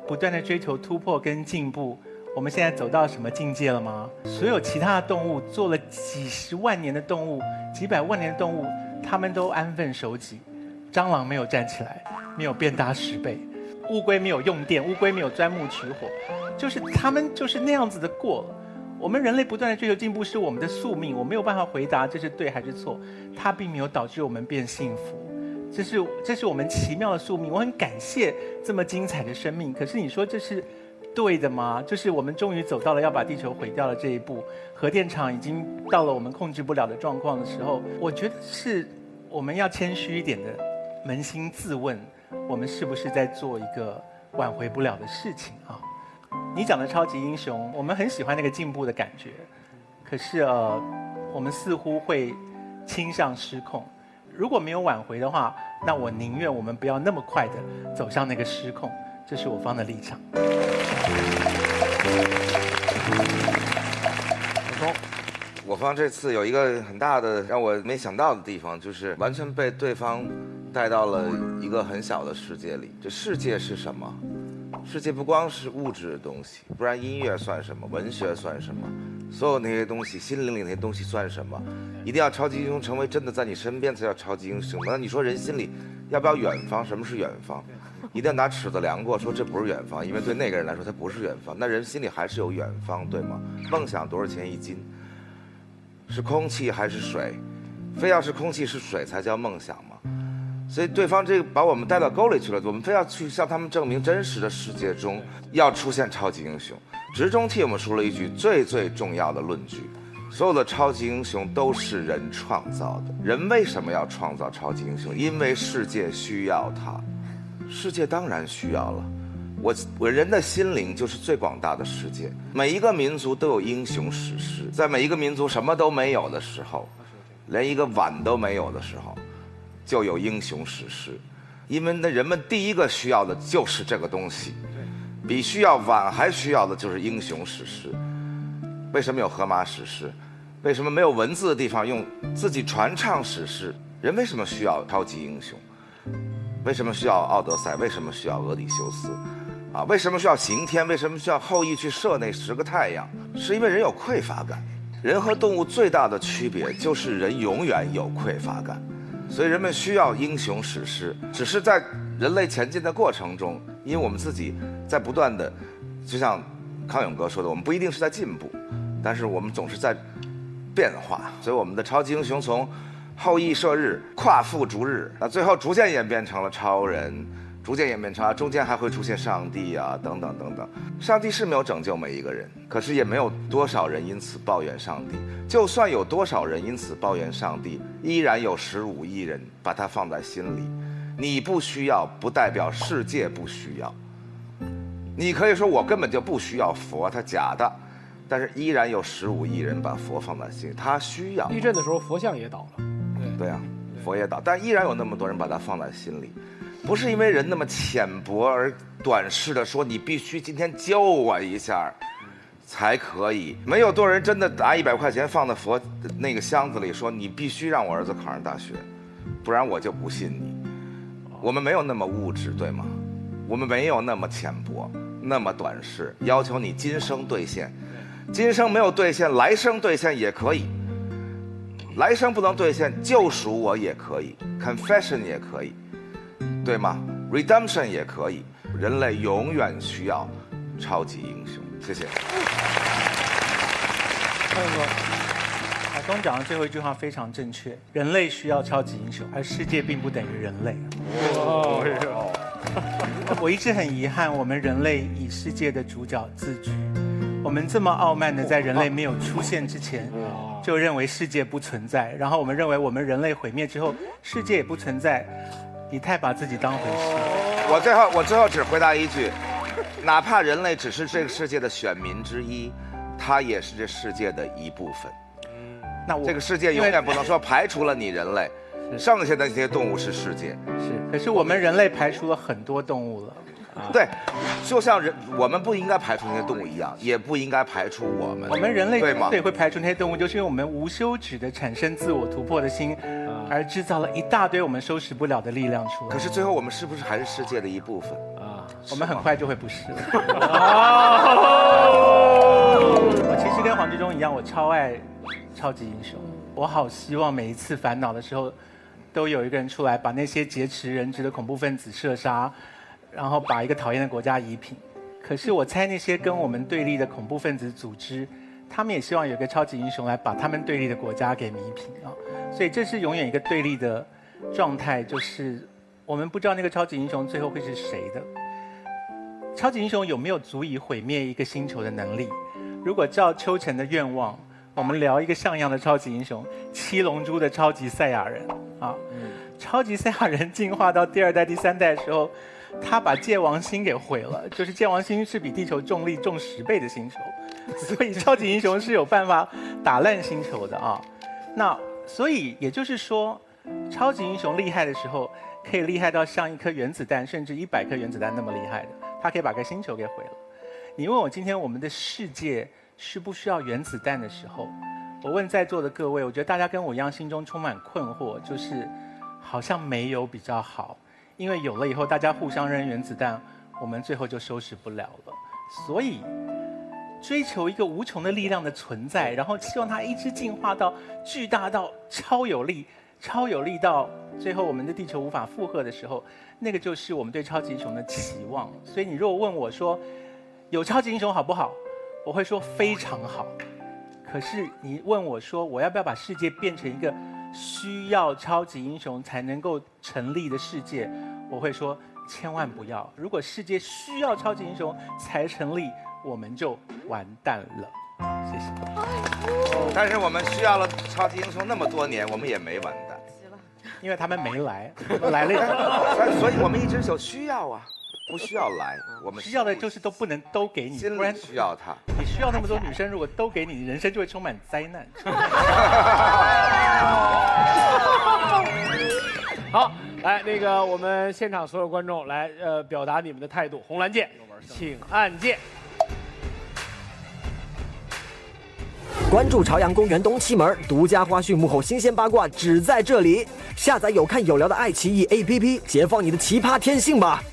不断的追求突破跟进步，我们现在走到什么境界了吗？所有其他的动物做了几十万年的动物，几百万年的动物，他们都安分守己。蟑螂没有站起来，没有变大10倍，乌龟没有用电，乌龟没有钻木取火，就是他们就是那样子的过了。我们人类不断的追求进步是我们的宿命，我没有办法回答这是对还是错，它并没有导致我们变幸福。这是我们奇妙的宿命，我很感谢这么精彩的生命。可是你说这是对的吗？就是我们终于走到了要把地球毁掉的这一步，核电厂已经到了我们控制不了的状况的时候，我觉得是我们要谦虚一点的，扪心自问，我们是不是在做一个挽回不了的事情啊？你讲的超级英雄，我们很喜欢那个进步的感觉，可是我们似乎会倾向失控。如果没有挽回的话，那我宁愿我们不要那么快的走向那个失控，这是我方的立场。我方这次有一个很大的让我没想到的地方，就是完全被对方带到了一个很小的世界里。这世界是什么？世界不光是物质的东西，不然音乐算什么？文学算什么？所有那些东西，心灵里那些东西算什么？一定要超级英雄成为真的在你身边才叫超级英雄。那你说人心里要不要远方？什么是远方？一定要拿尺子量过，说这不是远方，因为对那个人来说它不是远方。那人心里还是有远方，对吗？梦想多少钱一斤？是空气还是水？非要是空气是水才叫梦想吗？所以对方这个把我们带到沟里去了，我们非要去向他们证明真实的世界中要出现超级英雄。直中替我们说了一句最重要的论据：所有的超级英雄都是人创造的。人为什么要创造超级英雄？因为世界需要他。世界当然需要了。我人的心灵就是最广大的世界，每一个民族都有英雄史诗。在每一个民族什么都没有的时候，连一个碗都没有的时候，就有英雄史诗。因为那人们第一个需要的就是这个东西，比需要碗还需要的就是英雄史诗。为什么有荷马史诗？为什么没有文字的地方用自己传唱史诗？人为什么需要超级英雄？为什么需要奥德赛？为什么需要俄狄修斯？为什么需要刑天？为什么需要后羿去射那10个太阳？是因为人有匮乏感。人和动物最大的区别就是人永远有匮乏感，所以人们需要英雄史诗。只是在人类前进的过程中，因为我们自己在不断的，就像康永哥说的，我们不一定是在进步，但是我们总是在变化。所以我们的超级英雄从后羿射日，夸父逐日，那最后逐渐演变成了超人，逐渐演变成中间还会出现上帝啊，等等等等。上帝是没有拯救每一个人，可是也没有多少人因此抱怨上帝。就算有多少人因此抱怨上帝，依然有15亿人把它放在心里。你不需要，不代表世界不需要。你可以说我根本就不需要佛，它假的，但是依然有15亿人把佛放在心里，他需要。地震的时候佛像也倒了。对啊，佛也倒，但依然有那么多人把它放在心里。不是因为人那么浅薄而短视的说你必须今天救我一下才可以。没有多少人真的拿100块钱放在佛那个箱子里说你必须让我儿子考上大学，不然我就不信你。我们没有那么物质，对吗？我们没有那么浅薄，那么短视，要求你今生兑现。今生没有兑现，来生兑现也可以。来生不能兑现，救赎我也可以 ，confession 也可以，对吗 ？redemption 也可以。人类永远需要超级英雄。谢谢。海东讲的最后一句话非常正确，人类需要超级英雄，而世界并不等于人类。我一直很遗憾，我们人类以世界的主角自居。我们这么傲慢的在人类没有出现之前，就认为世界不存在，然后我们认为我们人类毁灭之后，世界也不存在。你太把自己当回事。我最后只回答一句，哪怕人类只是这个世界的选民之一，他也是这世界的一部分。那这个世界永远不能说排除了你人类，剩下的那些动物是世界。是，可是我们人类排除了很多动物了。对，就像我们不应该排除那些动物一样，也不应该排除我们。我们人类对吗？对会排除那些动物，就是因为我们无休止的产生自我突破的心，而制造了一大堆我们收拾不了的力量出来。可是最后我们是不是还是世界的一部分啊？我们很快就会不是了。我其实跟黄志忠一样，我超爱超级英雄。我好希望每一次烦恼的时候，都有一个人出来把那些劫持人质的恐怖分子射杀。然后把一个讨厌的国家夷平，可是我猜那些跟我们对立的恐怖分子组织，他们也希望有个超级英雄来把他们对立的国家给弥平啊，所以这是永远一个对立的状态，就是我们不知道那个超级英雄最后会是谁的。超级英雄有没有足以毁灭一个星球的能力？如果照秋晨的愿望，我们聊一个像样的超级英雄——七龙珠的超级赛亚人啊，超级赛亚人进化到第2代、第3代的时候。他把界王星给毁了，就是界王星是比地球重力重10倍的星球，所以超级英雄是有办法打烂星球的啊。那所以也就是说，超级英雄厉害的时候，可以厉害到像一颗原子弹，甚至100颗原子弹那么厉害的，他可以把个星球给毁了。你问我今天我们的世界需不需要原子弹的时候，我问在座的各位，我觉得大家跟我一样心中充满困惑，就是好像没有比较好。因为有了以后，大家互相扔原子弹，我们最后就收拾不了了。所以，追求一个无穷的力量的存在，然后希望它一直进化到巨大到超有力，超有力到最后我们的地球无法负荷的时候，那个就是我们对超级英雄的期望。所以你如果问我说有超级英雄好不好，我会说非常好。可是你问我说我要不要把世界变成一个需要超级英雄才能够成立的世界，我会说千万不要。如果世界需要超级英雄才成立，我们就完蛋了。谢谢。但是我们需要了超级英雄那么多年，我们也没完蛋，因为他们没来，我们来了以后，所以我们一直有需要啊，不需要来，我们需要的就是都不能都给你，不然需要他。你需要那么多女生，如果都给你，你人生就会充满灾难。好，来那个我们现场所有观众来表达你们的态度。红蓝键，请按键。关注朝阳公园东七门，独家花絮幕后新鲜八卦只在这里。下载有看有聊的爱奇艺 APP， 解放你的奇葩天性吧！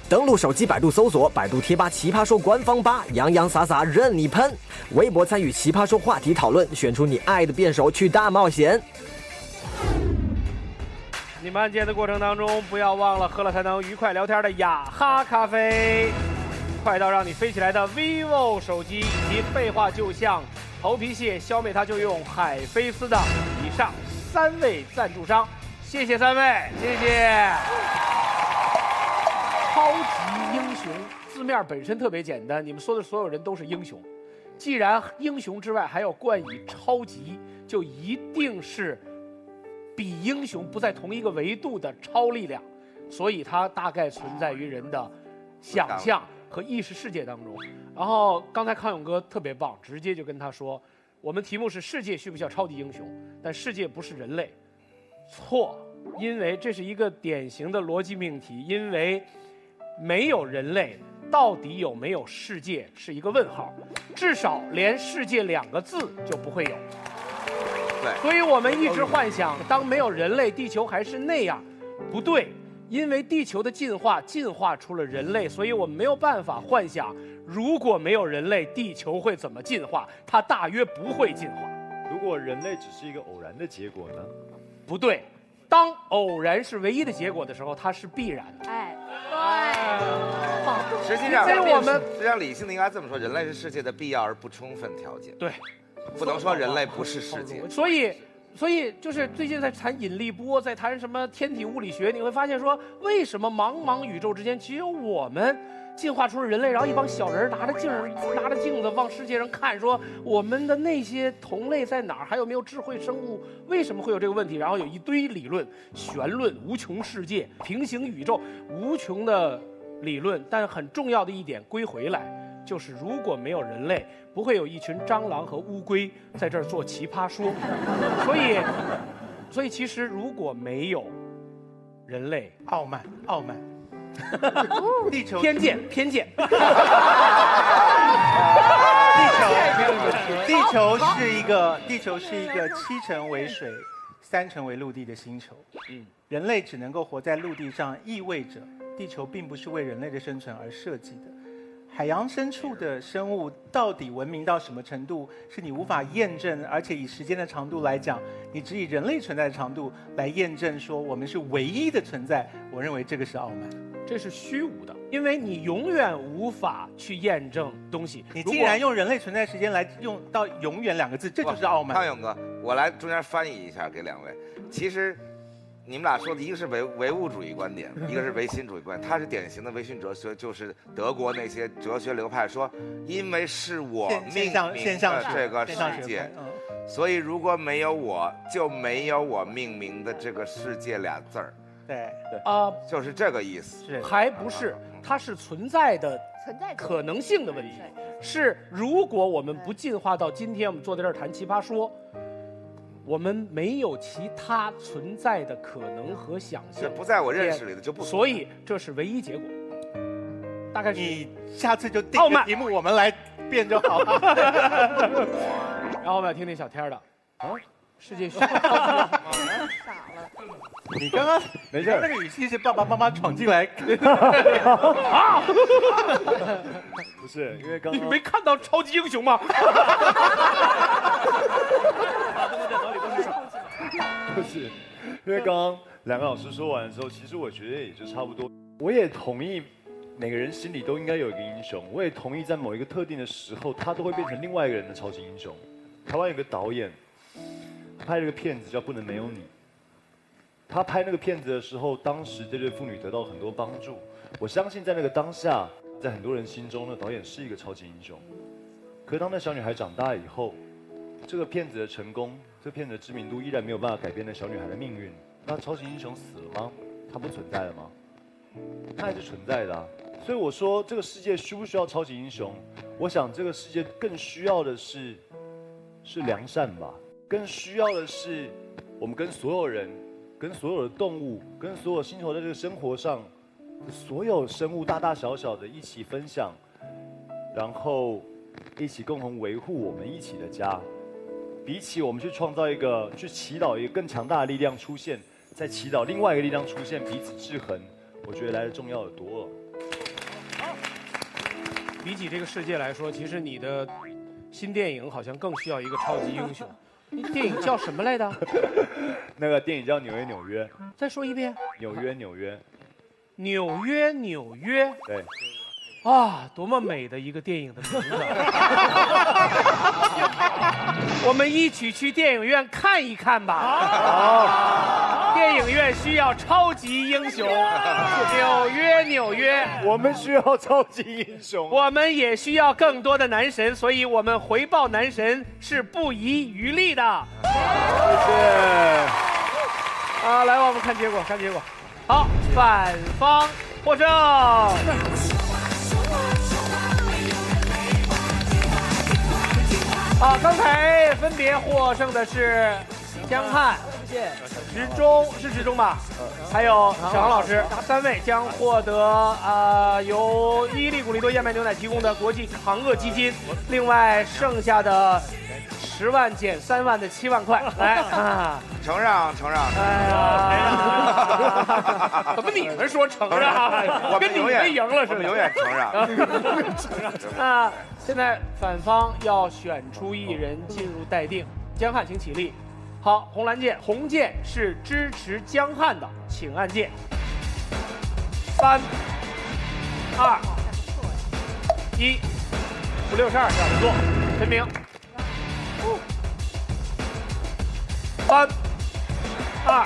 登录手机百度搜索百度贴吧奇葩说官方吧，洋洋洒洒任你喷。微博参与奇葩说话题讨论，选出你爱的辩手去大冒险。你们按键的过程当中，不要忘了喝了才能愉快聊天的雅哈咖啡，快到让你飞起来的 vivo 手机，以及废话就像头皮屑，消灭它就用海飞丝的以上3位赞助商，谢谢3位，谢谢。超级英雄字面本身特别简单，你们说的所有人都是英雄。既然英雄之外还要冠以超级，就一定是比英雄不在同一个维度的超力量，所以它大概存在于人的想象和意识世界当中。然后刚才康永哥特别棒，直接就跟他说，我们题目是世界需不需要超级英雄，但世界不是人类。错，因为这是一个典型的逻辑命题，因为没有人类，到底有没有世界是一个问号，至少连世界2个字就不会有。对，所以我们一直幻想，当没有人类，地球还是那样，不对，因为地球的进化出了人类，所以我们没有办法幻想，如果没有人类，地球会怎么进化？它大约不会进化。如果人类只是一个偶然的结果呢？不对，当偶然是唯一的结果的时候，它是必然的。哎，实际上，所以我们实际上理性的应该这么说：人类是世界的必要而不充分条件。对，不能说人类不是世界。所以就是最近在谈引力波，在谈什么天体物理学，你会发现说，为什么茫茫宇宙之间只有我们进化出了人类，然后一帮小人拿着镜子往世界上看，说我们的那些同类在哪儿，还有没有智慧生物？为什么会有这个问题？然后有一堆理论，弦论、无穷世界、平行宇宙，无穷的理论。但很重要的一点归回来，就是如果没有人类，不会有一群蟑螂和乌龟在这儿做奇葩说。所以其实如果没有人类，傲慢。地球偏见。地球是一个7成为水、3成为陆地的星球。人类只能够活在陆地上，意味着地球并不是为人类的生存而设计的。海洋深处的生物到底文明到什么程度，是你无法验证，而且以时间的长度来讲，你只以人类存在的长度来验证说我们是唯一的存在。我认为这个是傲慢。这是虚无的，因为你永远无法去验证东西。你既然用人类存在时间来用到永远2个字，这就是傲慢。康永哥，我来中间翻译一下给2位。其实你们俩说的一个是唯物主义观点，一个是唯心主义观点。他是典型的唯心哲学，就是德国那些哲学流派说，因为是我命名的这个世界，所以如果没有我，就没有我命名的这个世界2字儿。对就是这个意思。还不是，它是存在的可能性的问题。是如果我们不进化到今天，我们坐在这儿谈奇葩说，我们没有其他存在的可能和想象，这不在我认识里的就不。所以这是唯一结果。大概是你下次就定个题目，我们来辩就好了。然后我们要听听小天的。世界需要傻了。你刚刚没事，那个语气是爸爸妈妈闯进来。啊！不是，因为刚你没看到超级英雄吗？他们在哪里都是傻。不是，因为刚刚两个老师说完之后，其实我觉得也就差不多。我也同意，每个人心里都应该有一个英雄。我也同意，在某一个特定的时候，他都会变成另外一个人的超级英雄。台湾有个导演拍了个片子叫《不能没有你》，他拍那个片子的时候，当时这对父女得到很多帮助。我相信在那个当下，在很多人心中呢，导演是一个超级英雄。可是当那小女孩长大以后，这个片子的成功，这个片子的知名度依然没有办法改变那小女孩的命运。那超级英雄死了吗？他不存在了吗？他还是存在的啊。所以我说，这个世界需不需要超级英雄？我想这个世界更需要的是良善吧，更需要的是我们跟所有人、跟所有的动物、跟所有星球在这个生活上，所有生物大大小小的一起分享，然后一起共同维护我们一起的家。比起我们去创造一个、去祈祷一个更强大的力量出现，再祈祷另外一个力量出现，彼此制衡，我觉得来的重要的多了。比起这个世界来说，其实你的新电影好像更需要一个超级英雄。你电影叫什么来着？那个电影叫《纽约纽约》。再说一遍。纽约纽约。纽约纽约。对。啊，多么美的一个电影的名字！我们一起去电影院看一看吧。好，电影院需要超级英雄。纽约纽约，我们需要超级英雄。我们也需要更多的男神，所以我们回报男神是不遗余力的。谢谢。啊，来，我们看结果，看结果。好，反方获胜。好，刚才分别获胜的是江汉、时钟是时钟吧？还有小航老师，3位将获得由伊利古利多燕麦牛奶提供的国际抗饿基金，另外剩下的10万减3万的7万块，来啊！承让。哎呀，怎么你们说承让？跟你们赢了似的。我们永远承让。那现在反方要选出一人进入待定，江汉请起立。好，红蓝键，红键是支持江汉的，请按键。3、2、1，5、6、12，小动作，陈明。3、2、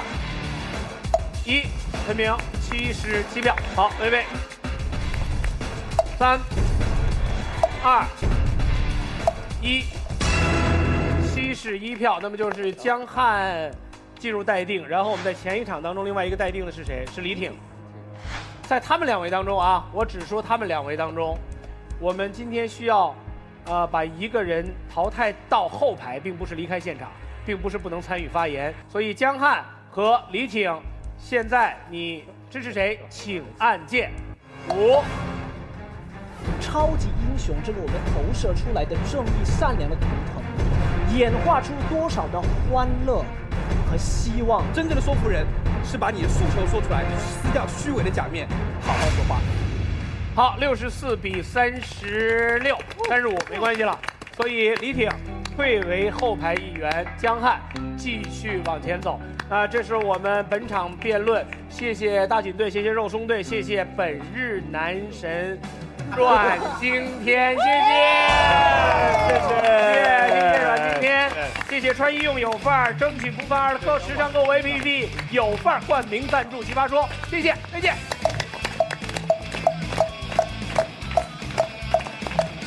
1，陈明77票。好，微微。3、2、1。71票，那么就是江汉进入待定。然后我们在前一场当中，另外一个待定的是谁？是李挺。在他们2位当中啊，我只说他们2位当中，我们今天需要把一个人淘汰到后排，并不是离开现场，并不是不能参与发言。所以江汉和李挺，现在你支持谁？请按键。5。超级英雄这个我们投射出来的正义善良的图腾，演化出多少的欢乐和希望。真正的说服人是把你的诉求说出来，撕掉虚伪的假面，好好说话。好，64比36，没关系了。所以李挺退为后排一员，江汉继续往前走。这是我们本场辩论，谢谢大锦队，谢谢肉松队，谢谢本日男神阮经天，谢谢阮经天，谢谢穿衣用有范儿，争取不犯二的购时尚购物 APP 有范儿冠名赞助奇葩说，谢谢，再见。